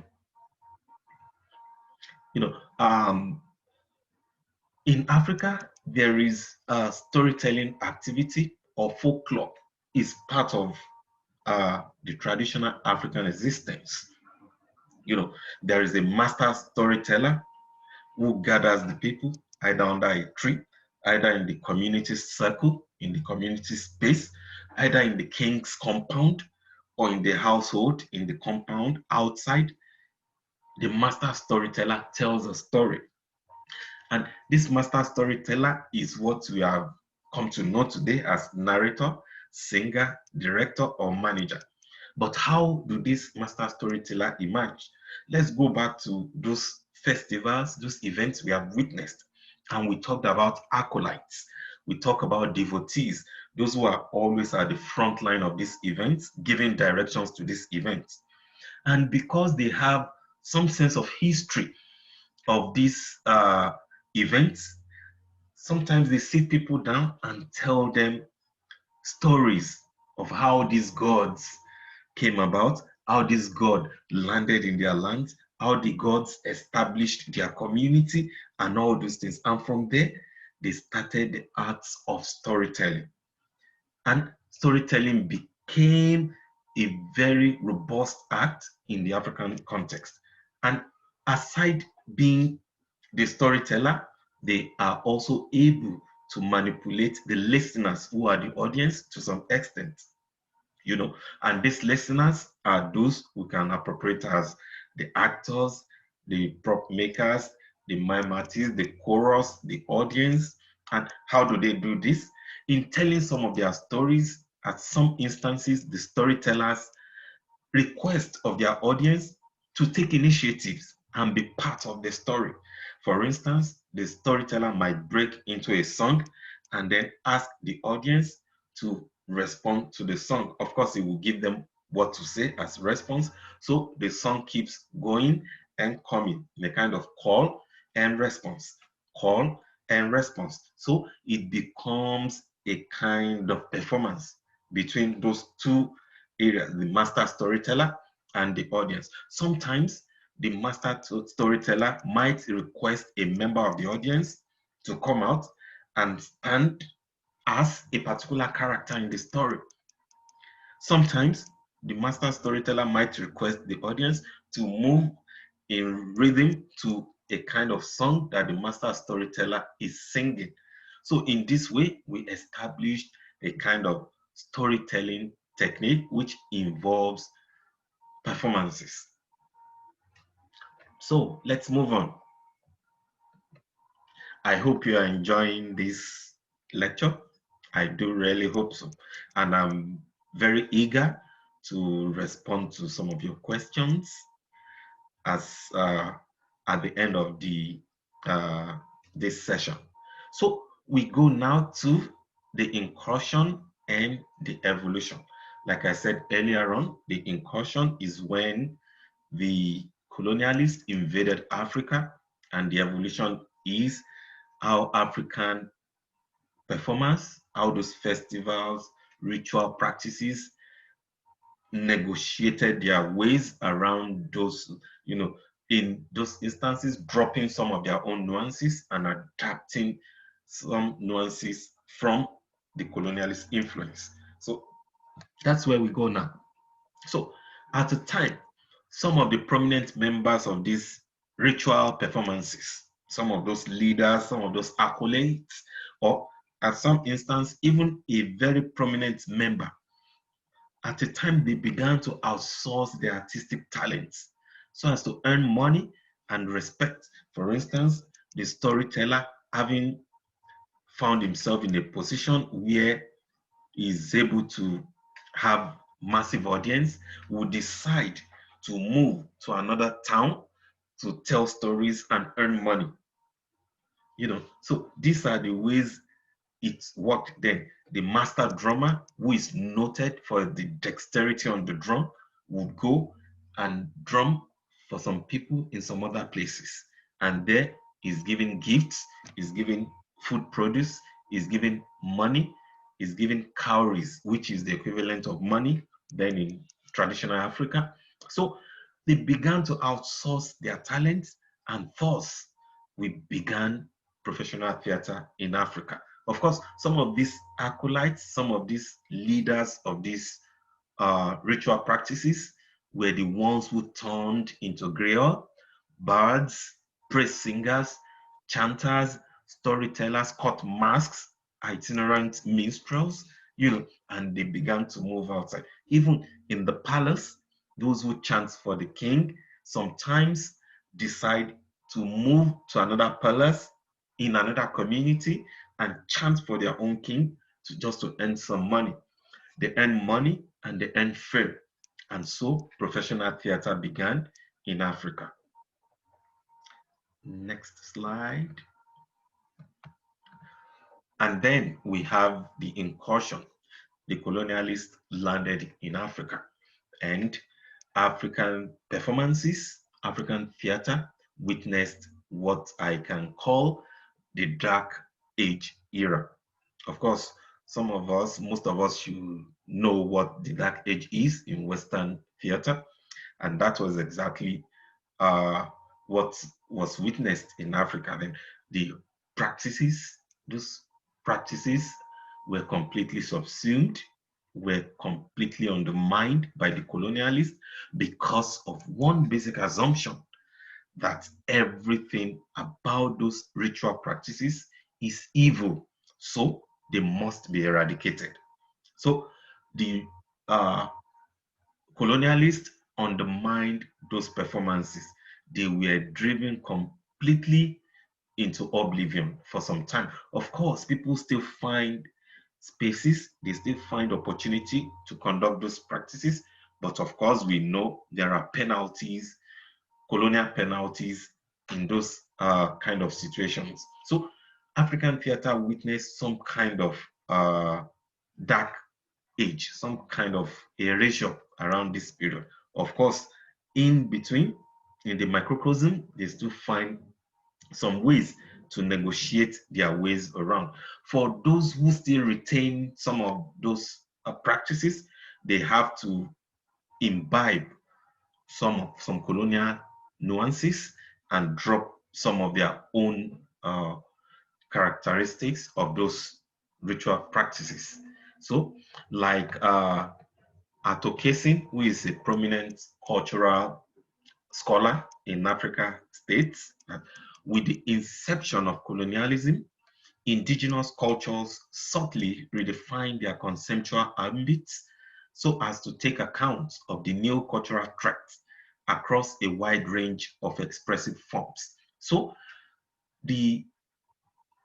You know, in Africa, there is a storytelling activity, or folklore is part of the traditional African existence. You know, there is a master storyteller who gathers the people either under a tree, either in the community circle, in the community space, either in the king's compound or in the household, in the compound outside. The master storyteller tells a story. And this master storyteller is what we have come to know today as narrator, singer, director, or manager. But how do this master storyteller emerge? Let's go back to those festivals, those events we have witnessed. And we talked about acolytes. We talk about devotees, those who are always at the front line of these events, giving directions to these events. And because they have some sense of history of these events, sometimes they sit people down and tell them stories of how these gods came about, how this god landed in their lands, how the gods established their community, and all those things. And from there, they started the arts of storytelling. And storytelling became a very robust art in the African context. And aside being the storyteller, they are also able to manipulate the listeners who are the audience to some extent. You know, and these listeners are those who can appropriate as the actors, the prop makers, the mime artists, the chorus, the audience. And how do they do this? In telling some of their stories, at some instances, the storytellers request of their audience to take initiatives and be part of the story. For instance, the storyteller might break into a song and then ask the audience to respond to the song. Of course, it will give them what to say as response. So the song keeps going and coming in a kind of call and response, call and response. So it becomes a kind of performance between those two areas, the master storyteller and the audience. Sometimes the master storyteller might request a member of the audience to come out and stand as a particular character in the story. Sometimes the master storyteller might request the audience to move in rhythm to a kind of song that the master storyteller is singing. So in this way, we established a kind of storytelling technique which involves performances. So let's move on. I hope you are enjoying this lecture. I do really hope so. And I'm very eager to respond to some of your questions as at the end of this session. So we go now to the incursion and the evolution. Like I said earlier on, the incursion is when the colonialists invaded Africa, and the evolution is how African performers, how those festivals, ritual practices negotiated their ways around those, you know, in those instances, dropping some of their own nuances and adapting some nuances from the colonialist influence. So that's where we go now. So at the time, some of the prominent members of these ritual performances, some of those leaders, some of those acolytes, or at some instance, even a very prominent member, at the time they began to outsource their artistic talents so as to earn money and respect. For instance, the storyteller, having found himself in a position where he is able to have massive audience, will decide to move to another town to tell stories and earn money. You know, so these are the ways it worked then. the master drummer, who is noted for the dexterity on the drum, would go and drum for some people in some other places. And there is giving gifts, is giving food produce, is giving money, is giving cowries, which is the equivalent of money then in traditional Africa. So they began to outsource their talents, and thus we began professional theater in Africa. Of course, some of these acolytes, some of these leaders of these ritual practices were the ones who turned into griot, bards, praise singers, chanters, storytellers, cut masks, itinerant minstrels, and they began to move outside. Even in the palace, those who chant for the king sometimes decide to move to another palace in another community and chant for their own king just to earn some money. They earn money and they earn fame. And so professional theater began in Africa. Next slide. And then we have the incursion. The colonialists landed in Africa, and African performances, African theater witnessed what I can call the Dark Age era. Of course, some of us, most of us should know what the Dark Age is in Western theater, and that was exactly what was witnessed in Africa. Then the practices, those practices were completely subsumed, were completely undermined by the colonialists because of one basic assumption that everything about those ritual practices is evil. So they must be eradicated. So the colonialists undermined those performances. They were driven completely into oblivion for some time. Of course, people still find spaces, they still find opportunity to conduct those practices. But of course, we know there are penalties, colonial penalties in those kind of situations. So African theater witnessed some kind of dark age, some kind of erasure around this period. Of course, in between, in the microcosm, they still find some ways to negotiate their ways around. For those who still retain some of those practices, they have to imbibe some colonial nuances and drop some of their own characteristics of those ritual practices. So, like Ato Kesin, who is a prominent cultural scholar in Africa states, with the inception of colonialism, indigenous cultures subtly redefine their conceptual ambits so as to take account of the new cultural threats across a wide range of expressive forms. So the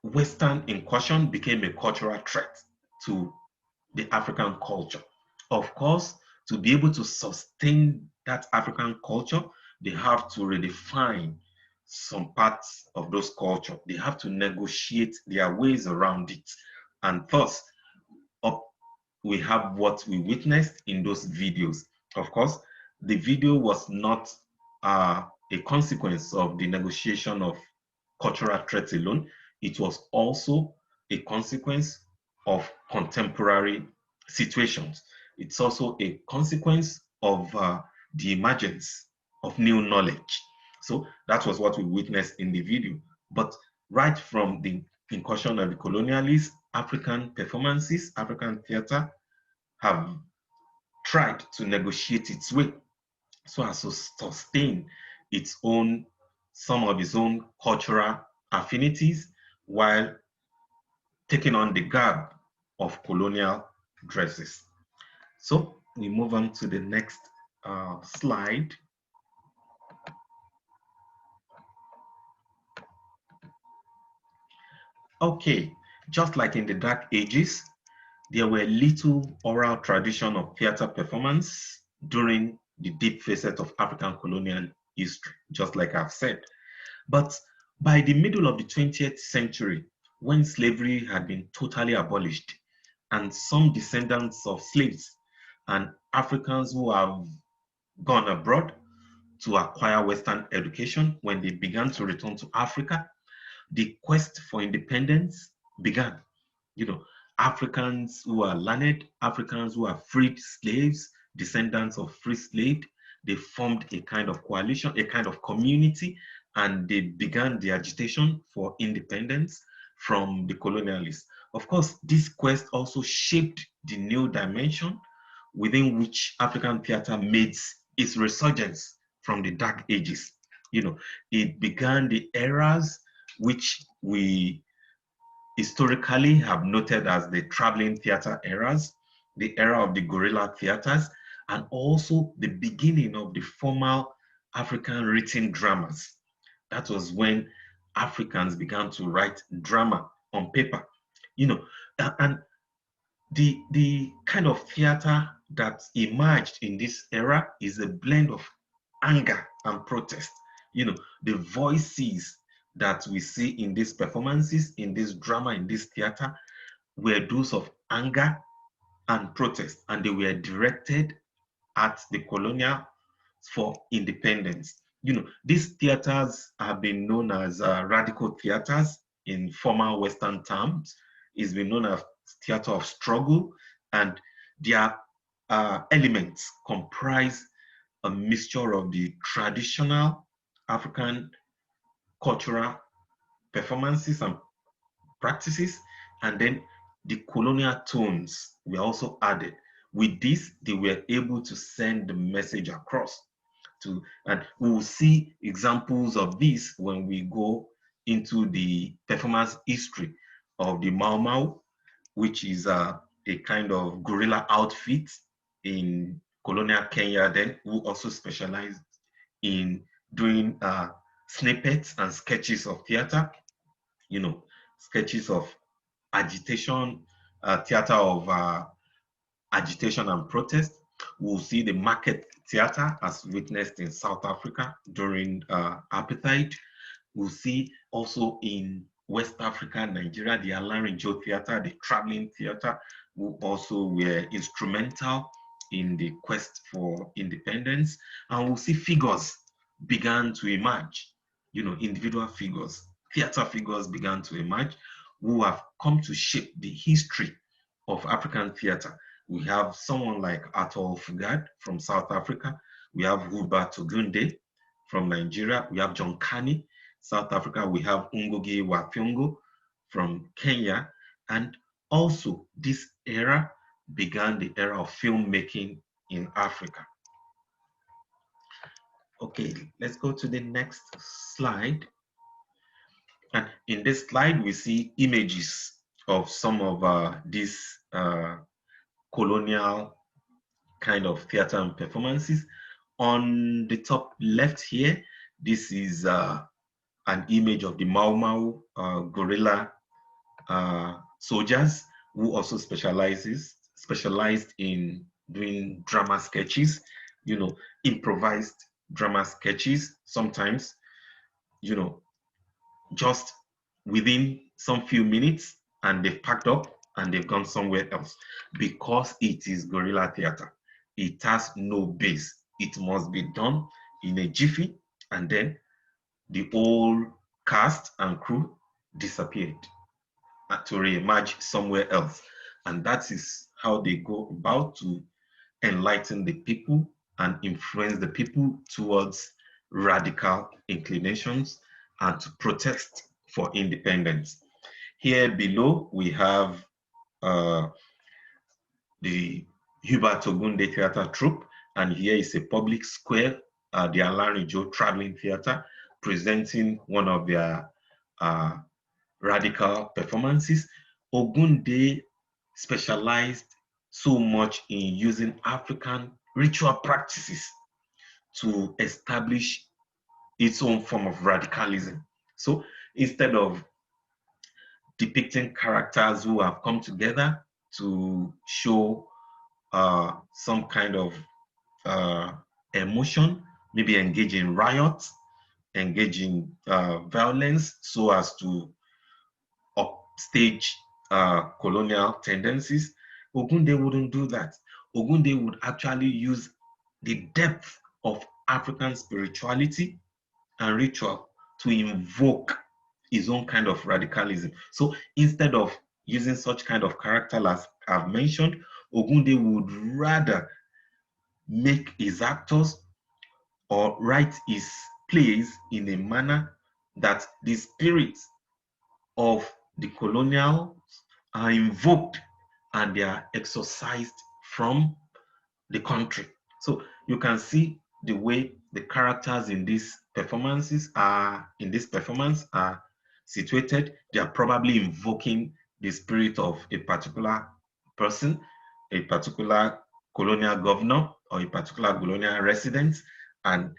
Western incursion became a cultural threat to the African culture. Of course, to be able to sustain that African culture, they have to redefine some parts of those culture. They have to negotiate their ways around it. And thus, up, we have what we witnessed in those videos. Of course, the video was not a consequence of the negotiation of cultural threats alone. It was also a consequence of contemporary situations. It's also a consequence of the emergence of new knowledge. So that was what we witnessed in the video. But right from the incursion of the colonialists, African performances, African theater have tried to negotiate its way so as to sustain its own, some of its own cultural affinities while taking on the garb of colonial dresses. So we move on to the next slide. Okay, just like in the Dark Ages, there were little oral tradition of theater performance during the deep facet of African colonial history, just like I've said. But by the middle of the 20th century, when slavery had been totally abolished, and some descendants of slaves and Africans who have gone abroad to acquire Western education. When they began to return to Africa, the quest for independence began. You know, Africans who are learned, Africans who are freed slaves, descendants of free slaves, they formed a kind of coalition, a kind of community, and they began the agitation for independence from the colonialists. Of course, this quest also shaped the new dimension within which African theater made its resurgence from the Dark Ages. You know, it began the eras which we historically have noted as the traveling theater eras, the era of the guerrilla theaters, and also the beginning of the formal African written dramas. That was when Africans began to write drama on paper. You know, and the kind of theater that emerged in this era is a blend of anger and protest. You know, the voices that we see in these performances, in this drama, in this theater, were those of anger and protest, and they were directed at the colonial for independence. You know, these theaters have been known as radical theaters in formal Western terms. It's been known as theater of struggle, and their elements comprise a mixture of the traditional African cultural performances and practices, and then the colonial tones were also added. With this, they were able to send the message across to, and we will see examples of this when we go into the performance history of the Mau Mau, which is a kind of guerrilla outfit in colonial Kenya then, who also specialized in doing snippets and sketches of theater, you know, sketches of agitation, theater of agitation and protest. We'll see the market theater as witnessed in South Africa during apartheid. We'll see also in West Africa, Nigeria, the Alarin-Joe Theater, the traveling theater, who also were instrumental in the quest for independence. And we'll see figures began to emerge, you know, individual figures, theater figures began to emerge who have come to shape the history of African theater. We have someone like Atol Fugad from South Africa. We have Hubert Ogunde from Nigeria. We have John Kani, South Africa. We have Ngugi wa Thiong'o from Kenya. And also this era began the era of filmmaking in Africa. Okay, let's go to the next slide. And in this slide, we see images of some of these colonial kind of theater and performances. On the top left here, this is an image of the Mau Mau guerrilla soldiers who also specialized in doing drama sketches, you know, improvised drama sketches, sometimes, you know, just within some few minutes, and they've packed up and they've gone somewhere else because it is guerrilla theater. It has no base. It must be done in a jiffy, and then the whole cast and crew disappeared to reemerge somewhere else. And that is how they go about to enlighten the people and influence the people towards radical inclinations and to protest for independence. Here below, we have the Hubert Ogunde Theatre Troupe, and here is a public square, the Alarin-Joe Traveling Theatre, presenting one of their radical performances. Ogunde specialized so much in using African ritual practices to establish its own form of radicalism. So instead of depicting characters who have come together to show some kind of emotion, maybe engage in riots, engage in violence so as to upstage colonial tendencies, Ogunde wouldn't do that. Ogunde would actually use the depth of African spirituality and ritual to invoke his own kind of radicalism. So instead of using such kind of character as I've mentioned, Ogunde would rather make his actors or write his plays in a manner that the spirits of the colonials are invoked and they are exorcised from the country. So you can see the way the characters in these performances are in this performance are situated. They are probably invoking the spirit of a particular person, a particular colonial governor, or a particular colonial resident, and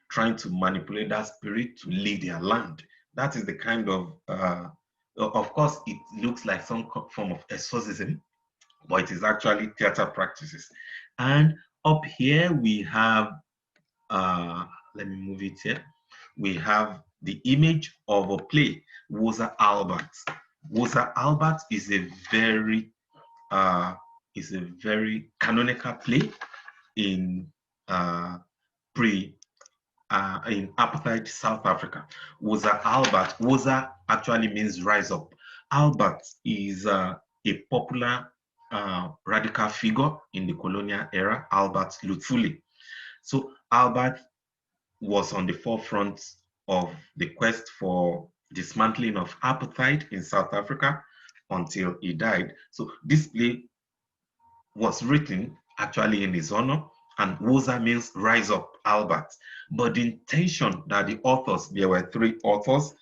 trying to manipulate that spirit to lead their land. That is the kind of course, it looks like some form of exorcism, but it is actually theater practices. And up here we have, let me move it here. We have the image of a play, Woza Albert. Woza Albert uh, is a very canonical play in pre in apartheid South Africa. Woza Albert. Woza actually means rise up. Albert is a popular radical figure in the colonial era, Albert Luthuli. So Albert was on the forefront of the quest for dismantling of apartheid in South Africa until he died. So this play was written actually in his honor, and Woza means rise up, Albert. But the intention that the authors, there were three authors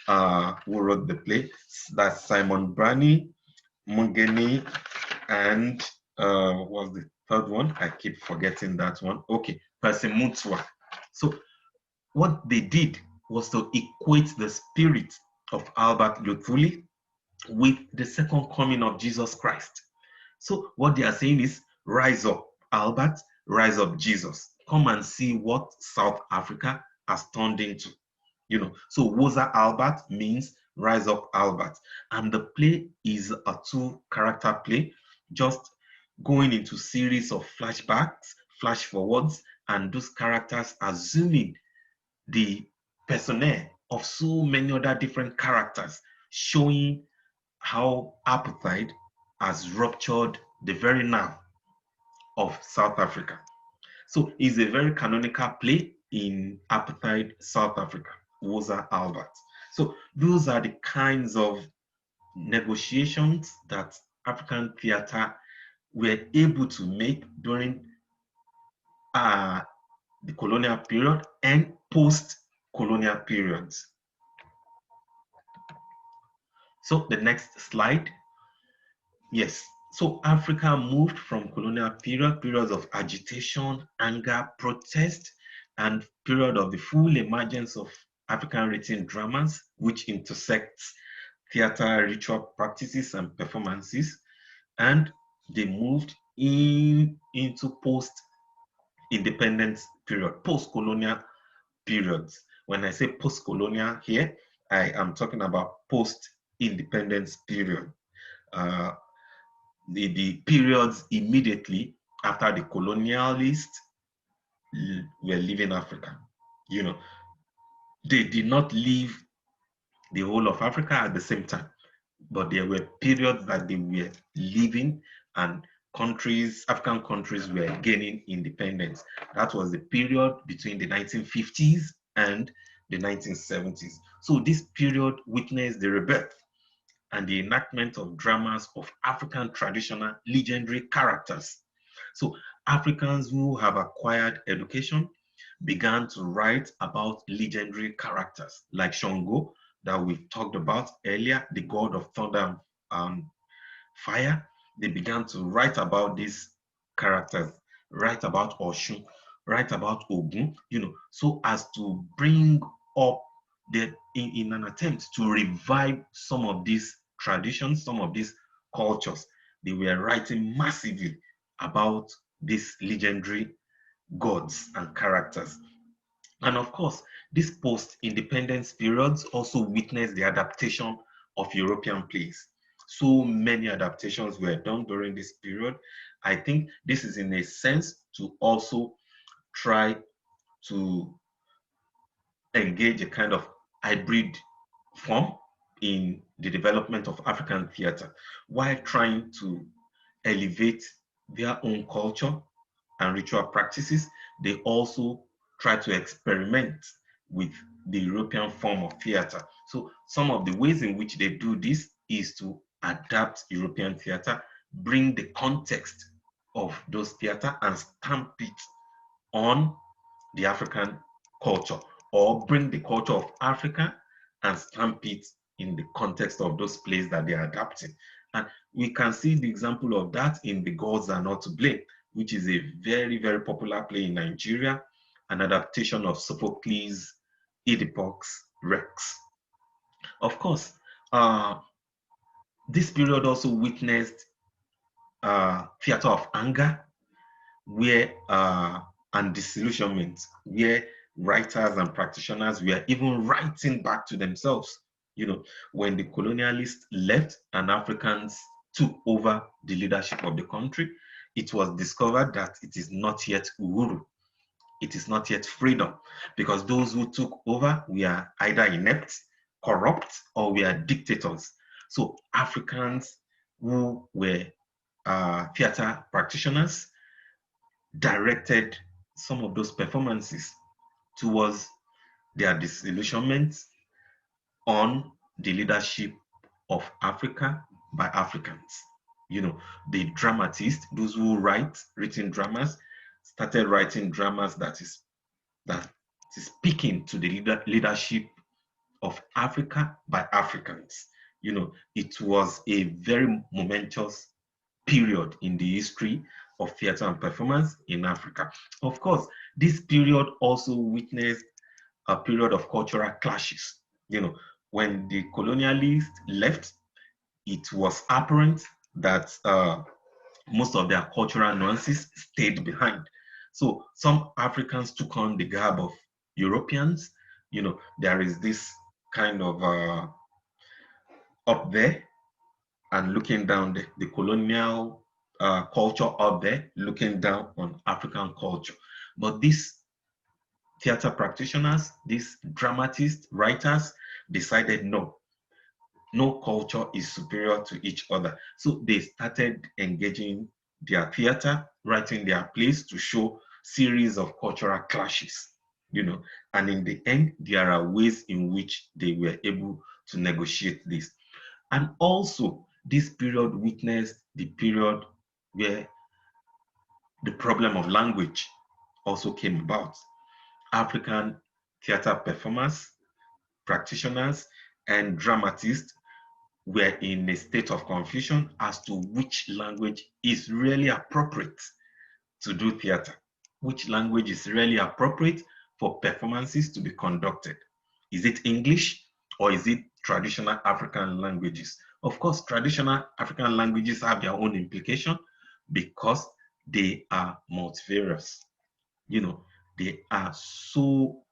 who wrote the play, that's Simon Brani, Mungeni, and what's the third one? I keep forgetting that one. Okay, Percy Mutua. So what they did was to equate the spirit of Albert Luthuli with the second coming of Jesus Christ. So what they are saying is, rise up, Albert, rise up, Jesus. Come and see what South Africa has turned into. So Woza Albert means rise up, Albert. And the play is a two-character play, just going into series of flashbacks, flash forwards, and those characters assuming the personnel of so many other different characters, showing how apartheid has ruptured the very nerve of South Africa. So it's a very canonical play in apartheid South Africa, Woza Albert. So those are the kinds of negotiations that African theater were able to make during the colonial period and post-colonial periods. So the next slide. Yes. So Africa moved from colonial periods of agitation, anger, protest, and period of the full emergence of African written dramas, which intersects theater, ritual practices, and performances. And they moved into post-independence period, post-colonial periods. When I say post-colonial here, I am talking about post-independence period. The periods immediately after the colonialists were leaving Africa. They did not leave the whole of Africa at the same time, but there were periods that they were leaving, and African countries were gaining independence. That was the period between the 1950s and the 1970s. So this period witnessed the rebirth and the enactment of dramas of African traditional legendary characters. So Africans who have acquired education began to write about legendary characters like Shango, that we've talked about earlier, the god of thunder and fire. They began to write about these characters, write about Oshun, write about Ogun, so as to bring up in an attempt to revive some of these traditions, some of these cultures. They were writing massively about these legendary gods and characters. And of course, these post-independence periods also witnessed the adaptation of European plays. So many adaptations were done during this period. I think this is in a sense to also try to engage a kind of hybrid form in the development of African theater while trying to elevate their own culture and ritual practices. They also try to experiment with the European form of theater. So some of the ways in which they do this is to adapt European theater, bring the context of those theater and stamp it on the African culture, or bring the culture of Africa and stamp it in the context of those plays that they are adapting. And we can see the example of that in The Gods Are Not to Blame, which is a very, very popular play in Nigeria, an adaptation of Sophocles' Oedipus Rex. Of course, this period also witnessed theater of anger, where and disillusionment, where writers and practitioners were even writing back to themselves. You know, when the colonialists left and Africans took over the leadership of the country, it was discovered that it is not yet uhuru, it is not yet freedom, because those who took over were either inept, corrupt, or were dictators. So Africans who were theater practitioners directed some of those performances towards their disillusionment on the leadership of Africa by Africans. You know, the dramatists, those who written dramas, started writing dramas that is speaking to the leadership of Africa by Africans. You know, it was a very momentous period in the history of theater and performance in Africa. Of course, this period also witnessed a period of cultural clashes. You know, when the colonialists left, it was apparent that most of their cultural nuances stayed behind. So some Africans took on the garb of Europeans. You know, there is this kind of up there and looking down, the colonial culture up there, looking down on African culture. But these theater practitioners, these dramatists, writers decided no, no culture is superior to each other. So they started engaging their theater, writing their plays to show series of cultural clashes, you know, and in the end, there are ways in which they were able to negotiate this. And also, this period witnessed the period where the problem of language also came about. African theater performers, practitioners, and dramatists were in a state of confusion as to which language is really appropriate to do theater, which language is really appropriate for performances to be conducted. Is it English or is it traditional African languages? Of course, traditional African languages have their own implication because they are multifarious. You know, they are so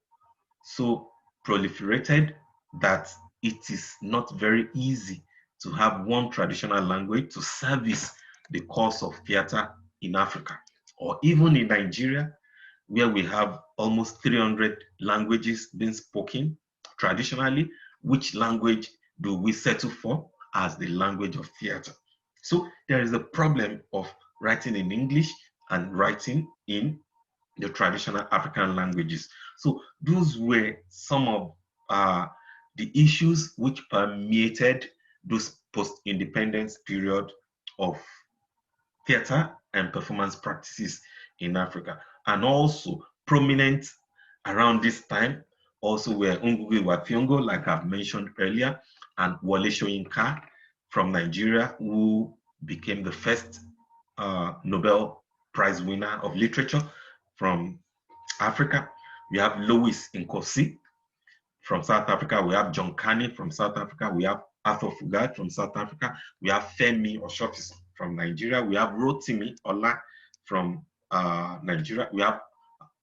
proliferated that it is not very easy to have one traditional language to service the cause of theater in Africa, or even in Nigeria, where we have almost 300 languages being spoken traditionally. Which language do we settle for as the language of theater? So there is a problem of writing in English and writing in the traditional African languages. So those were some of the issues which permeated those post-independence period of theater and performance practices in Africa. And also prominent around this time also were Ngugi wa Thiong'o, like I've mentioned earlier, and Wole Soyinka from Nigeria, who became the first Nobel Prize winner of literature from Africa. We have Louis Nkosi from South Africa. We have John Carney from South Africa. We have Arthur Fugard from South Africa. We have Femi Oshofis from Nigeria. We have Rotimi Ola from Nigeria. We have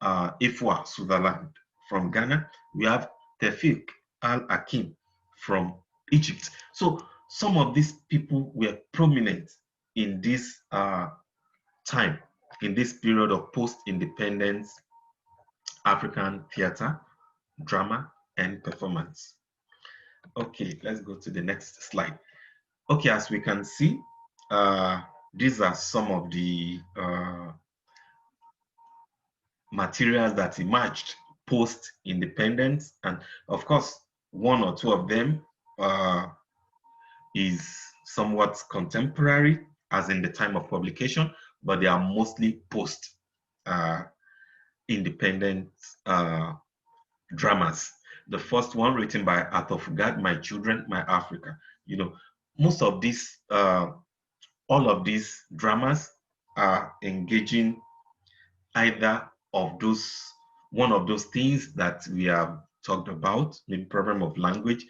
Efua Sutherland from Ghana. We have Tefik Al Akim from Egypt. So some of these people were prominent in this time, in this period of post-independence African theater, drama, and performance. Okay, let's go to the next slide. Okay, as we can see, these are some of the materials that emerged post-independence, and of course, one or two of them is somewhat contemporary, as in the time of publication, but they are mostly post-independent dramas. The first one written by Arthur Fugard, My Children, My Africa. You know, most of these, all of these dramas are engaging either of those, one of those things that we have talked about, the problem of language,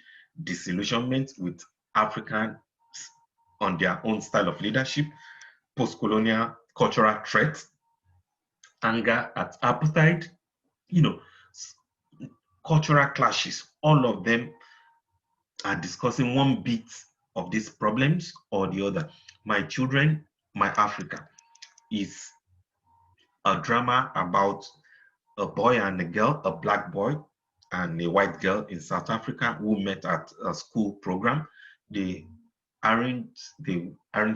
disillusionment with Africans on their own style of leadership, post-colonial cultural threats, anger at apartheid, you know, cultural clashes. All of them are discussing one bit of these problems or the other. My Children, My Africa is a drama about a boy and a girl, a black boy and a white girl in South Africa who met at a school program. They aren't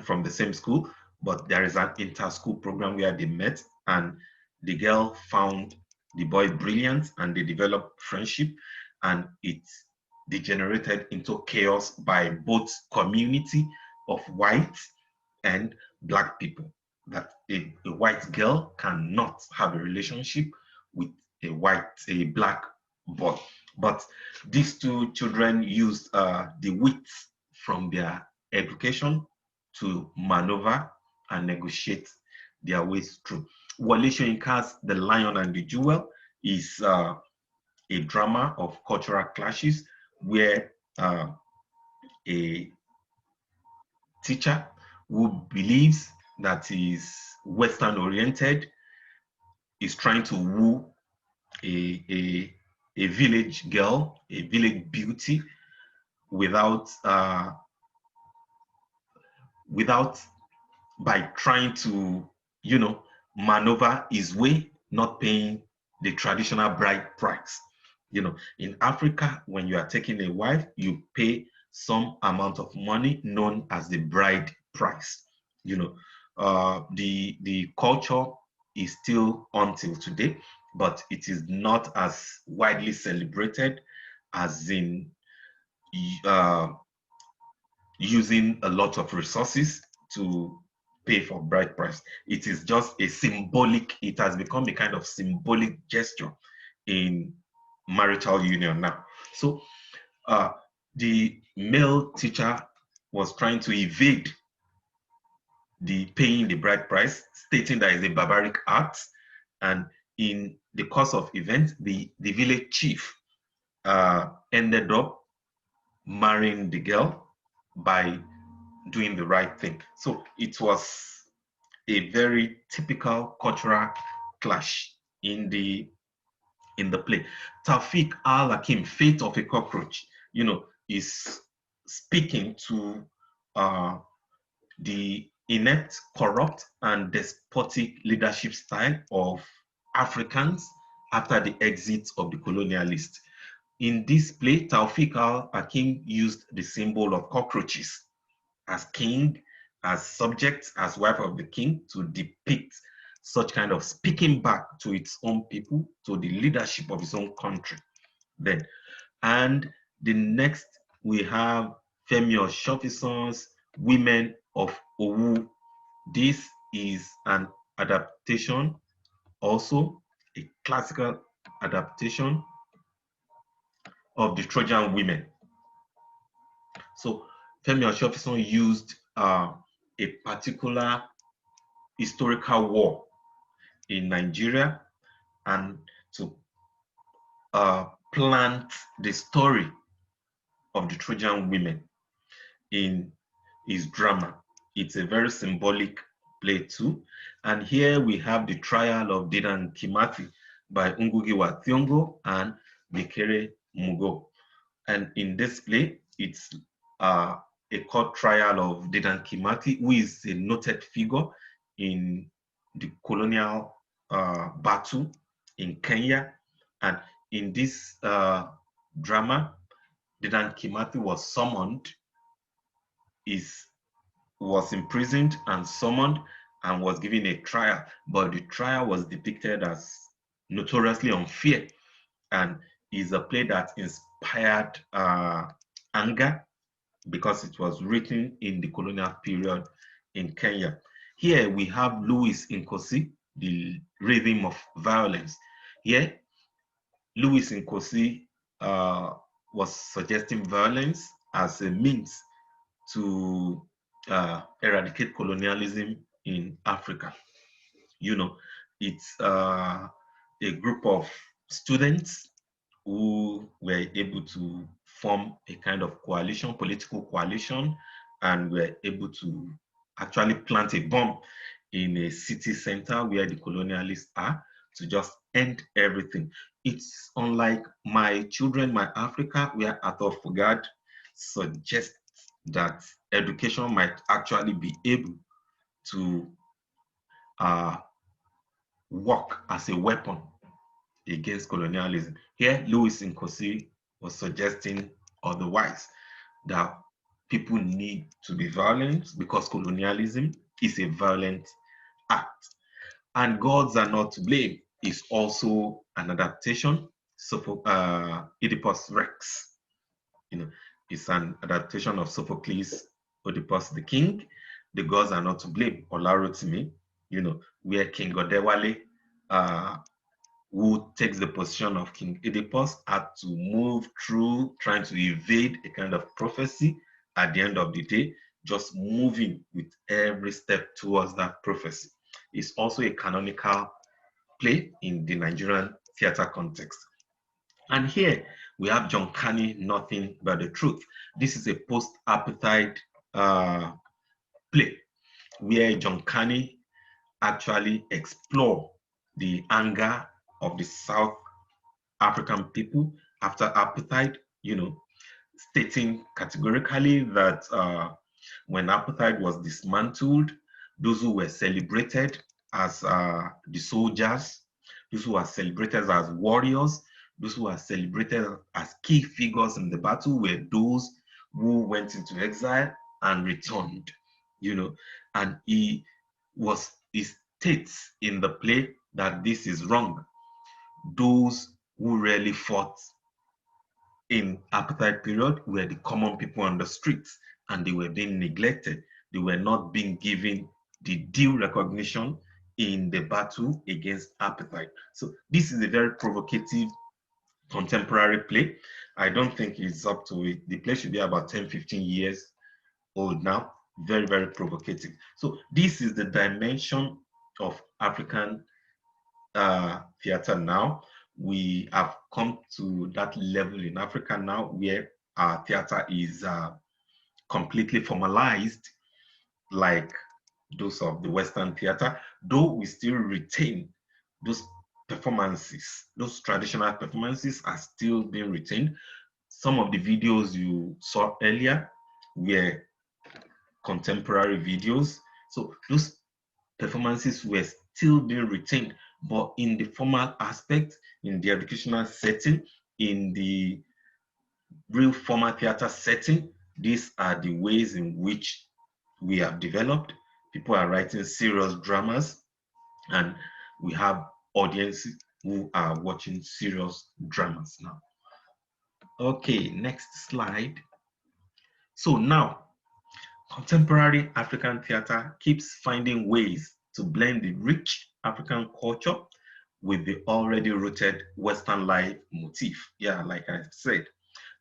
from the same school, but there is an inter-school program where they met, and the girl found the boy brilliant, and they developed friendship, and it degenerated into chaos by both community of white and black people. That a white girl cannot have a relationship with a black boy. But these two children used the wits from their education to maneuver and negotiate their ways through. Wole Soyinka's The Lion and the Jewel is a drama of cultural clashes where a teacher who believes that is Western oriented is trying to woo a village girl, a village beauty, without by trying to, you know, maneuver his way, not paying the traditional bride price. You know, in Africa, when you are taking a wife, you pay some amount of money known as the bride price. You know, the culture is still until today, but it is not as widely celebrated as in uh, using a lot of resources to pay for bride price. It is just a symbolic, it has become a kind of symbolic gesture in marital union now. So the male teacher was trying to evade the paying the bride price, stating that it's a barbaric act. And in the course of events, the village chief ended up marrying the girl by doing the right thing. So it was a very typical cultural clash in the play. Taufik Al-Hakim, Fate of a Cockroach, you know, is speaking to the inept, corrupt, and despotic leadership style of Africans after the exit of the colonialists. In this play, Taufik Al-Hakim used the symbol of cockroaches as king, as subject, as wife of the king to depict such kind of speaking back to its own people, to the leadership of its own country. Then, and the next we have Femi Osofison's Women of Owu. This is an adaptation, also a classical adaptation of the Trojan women. So Femi Osofison used a particular historical war in Nigeria and to plant the story of the Trojan women in his drama. It's a very symbolic play too. And here we have the trial of Dedan Kimathi by Ngugi wa Thiong'o and Mekere Mugo. And in this play, it's a a court trial of Dedan Kimathi, who is a noted figure in the colonial battle in Kenya. And in this drama, Dedan Kimathi was summoned, was imprisoned and summoned and was given a trial. But the trial was depicted as notoriously unfair, and is a play that inspired anger because it was written in the colonial period in Kenya. Here we have Louis Nkosi, the rhythm of violence. Here, Louis Nkosi was suggesting violence as a means to eradicate colonialism in Africa. You know, it's a group of students who were able to form a kind of coalition, political coalition, and were able to actually plant a bomb in a city center where the colonialists are to just end everything. It's unlike My Children, My Africa, where Arthur Fugard suggests that education might actually be able to work as a weapon against colonialism. Here, Louis Nkosi was suggesting otherwise, that people need to be violent because colonialism is a violent act. And Gods Are Not to Blame is also an adaptation. So, Oedipus Rex, it's an adaptation of Sophocles' Oedipus the King. The Gods Are Not to Blame, Olarotimi, where King Odewale, who takes the position of King Oedipus, had to move through trying to evade a kind of prophecy at the end of the day, just moving with every step towards that prophecy. It's also a canonical play in the Nigerian theater context. And here we have John Kani, Nothing But the Truth. This is a post-apartheid play where John Kani actually explore the anger of the South African people after apartheid, stating categorically that when apartheid was dismantled, those who were celebrated as the soldiers, those who were celebrated as warriors, those who were celebrated as key figures in the battle were those who went into exile and returned, and he states in the play that this is wrong. Those who really fought in apartheid period were the common people on the streets, and they were being neglected. They were not being given the due recognition in the battle against apartheid. So this is a very provocative contemporary play. I don't think it's up to it. The play should be about 10, 15 years old now. Very, very provocative. So this is the dimension of African theater now. We have come to that level in Africa now where our theater is completely formalized, like those of the Western theater, though we still retain those performances. Those traditional performances are still being retained. Some of the videos you saw earlier were contemporary videos. So those performances were still being retained, but in the formal aspect, in the educational setting, in the real formal theater setting, these are the ways in which we have developed. People are writing serious dramas, and we have audiences who are watching serious dramas now. Okay, next slide. So now, contemporary African theater keeps finding ways to blend the rich African culture with the already rooted Western life motif. Yeah, like I said,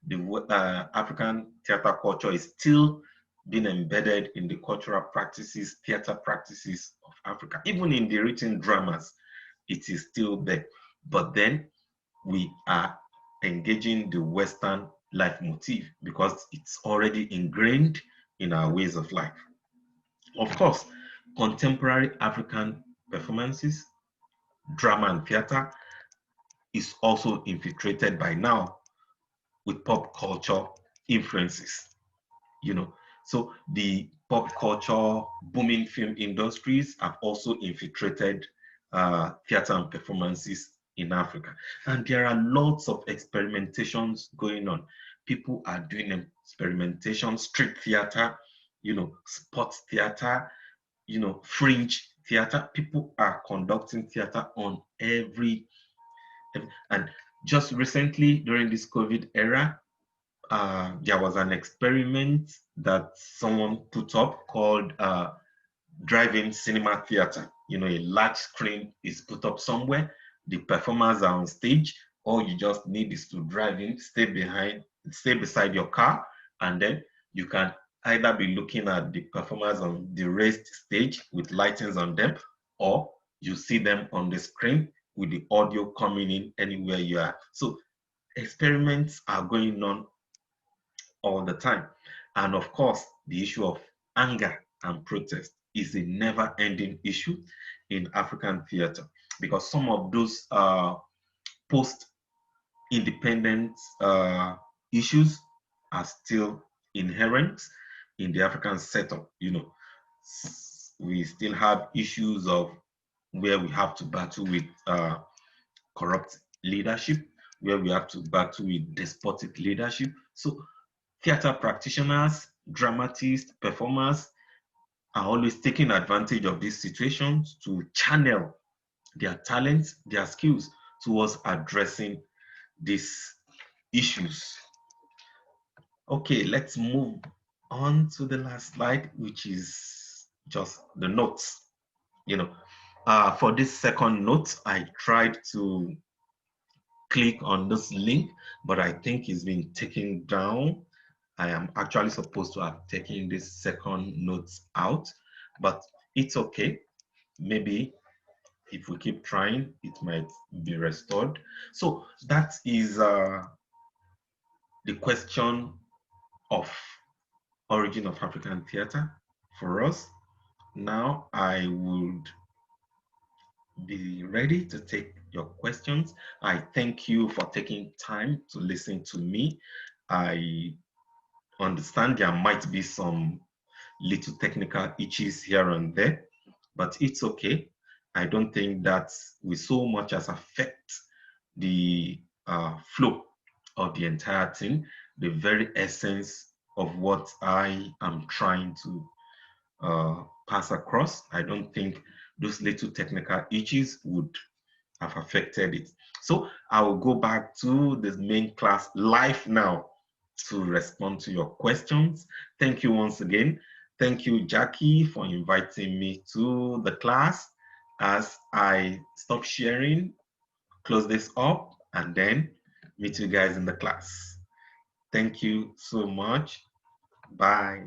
the African theater culture is still being embedded in the cultural practices, theater practices of Africa. Even in the written dramas, it is still there. But then we are engaging the Western life motif because it's already ingrained in our ways of life. Of course, contemporary African performances, drama and theater is also infiltrated by now with pop culture influences. So the pop culture, booming film industries have also infiltrated theater and performances in Africa. And there are lots of experimentations going on. People are doing experimentation, street theater, sports theater, fringe theater. People are conducting theater on and just recently during this COVID era, there was an experiment that someone put up called drive-in cinema theater. A large screen is put up somewhere, the performers are on stage. All you just need is to drive in, stay beside your car, and then you can either be looking at the performers on the raised stage with lightings on them, or you see them on the screen with the audio coming in anywhere you are. So experiments are going on all the time. And of course, the issue of anger and protest is a never ending issue in African theater, because some of those post independent issues are still inherent in the African setup. We still have issues of where we have to battle with corrupt leadership, where we have to battle with despotic leadership. So theater practitioners, dramatists, performers are always taking advantage of these situations to channel their talents, their skills towards addressing these issues. Okay, let's move on to the last slide, which is just the notes. For this second note, I tried to click on this link, but I think it's been taken down. I am actually supposed to have taken this second notes out, but it's okay. Maybe if we keep trying, it might be restored. So that is the question of origin of African theater for us. Now I would be ready to take your questions. I thank you for taking time to listen to me. I understand there might be some little technical issues here and there, but it's okay. I don't think that will so much as affect the flow of the entire thing, the very essence of what I am trying to pass across. I don't think those little technical issues would have affected it. So I will go back to the main class live now to respond to your questions. Thank you once again. Thank you, Jackie, for inviting me to the class. As I stop sharing, close this up, and then meet you guys in the class. Thank you so much. Bye.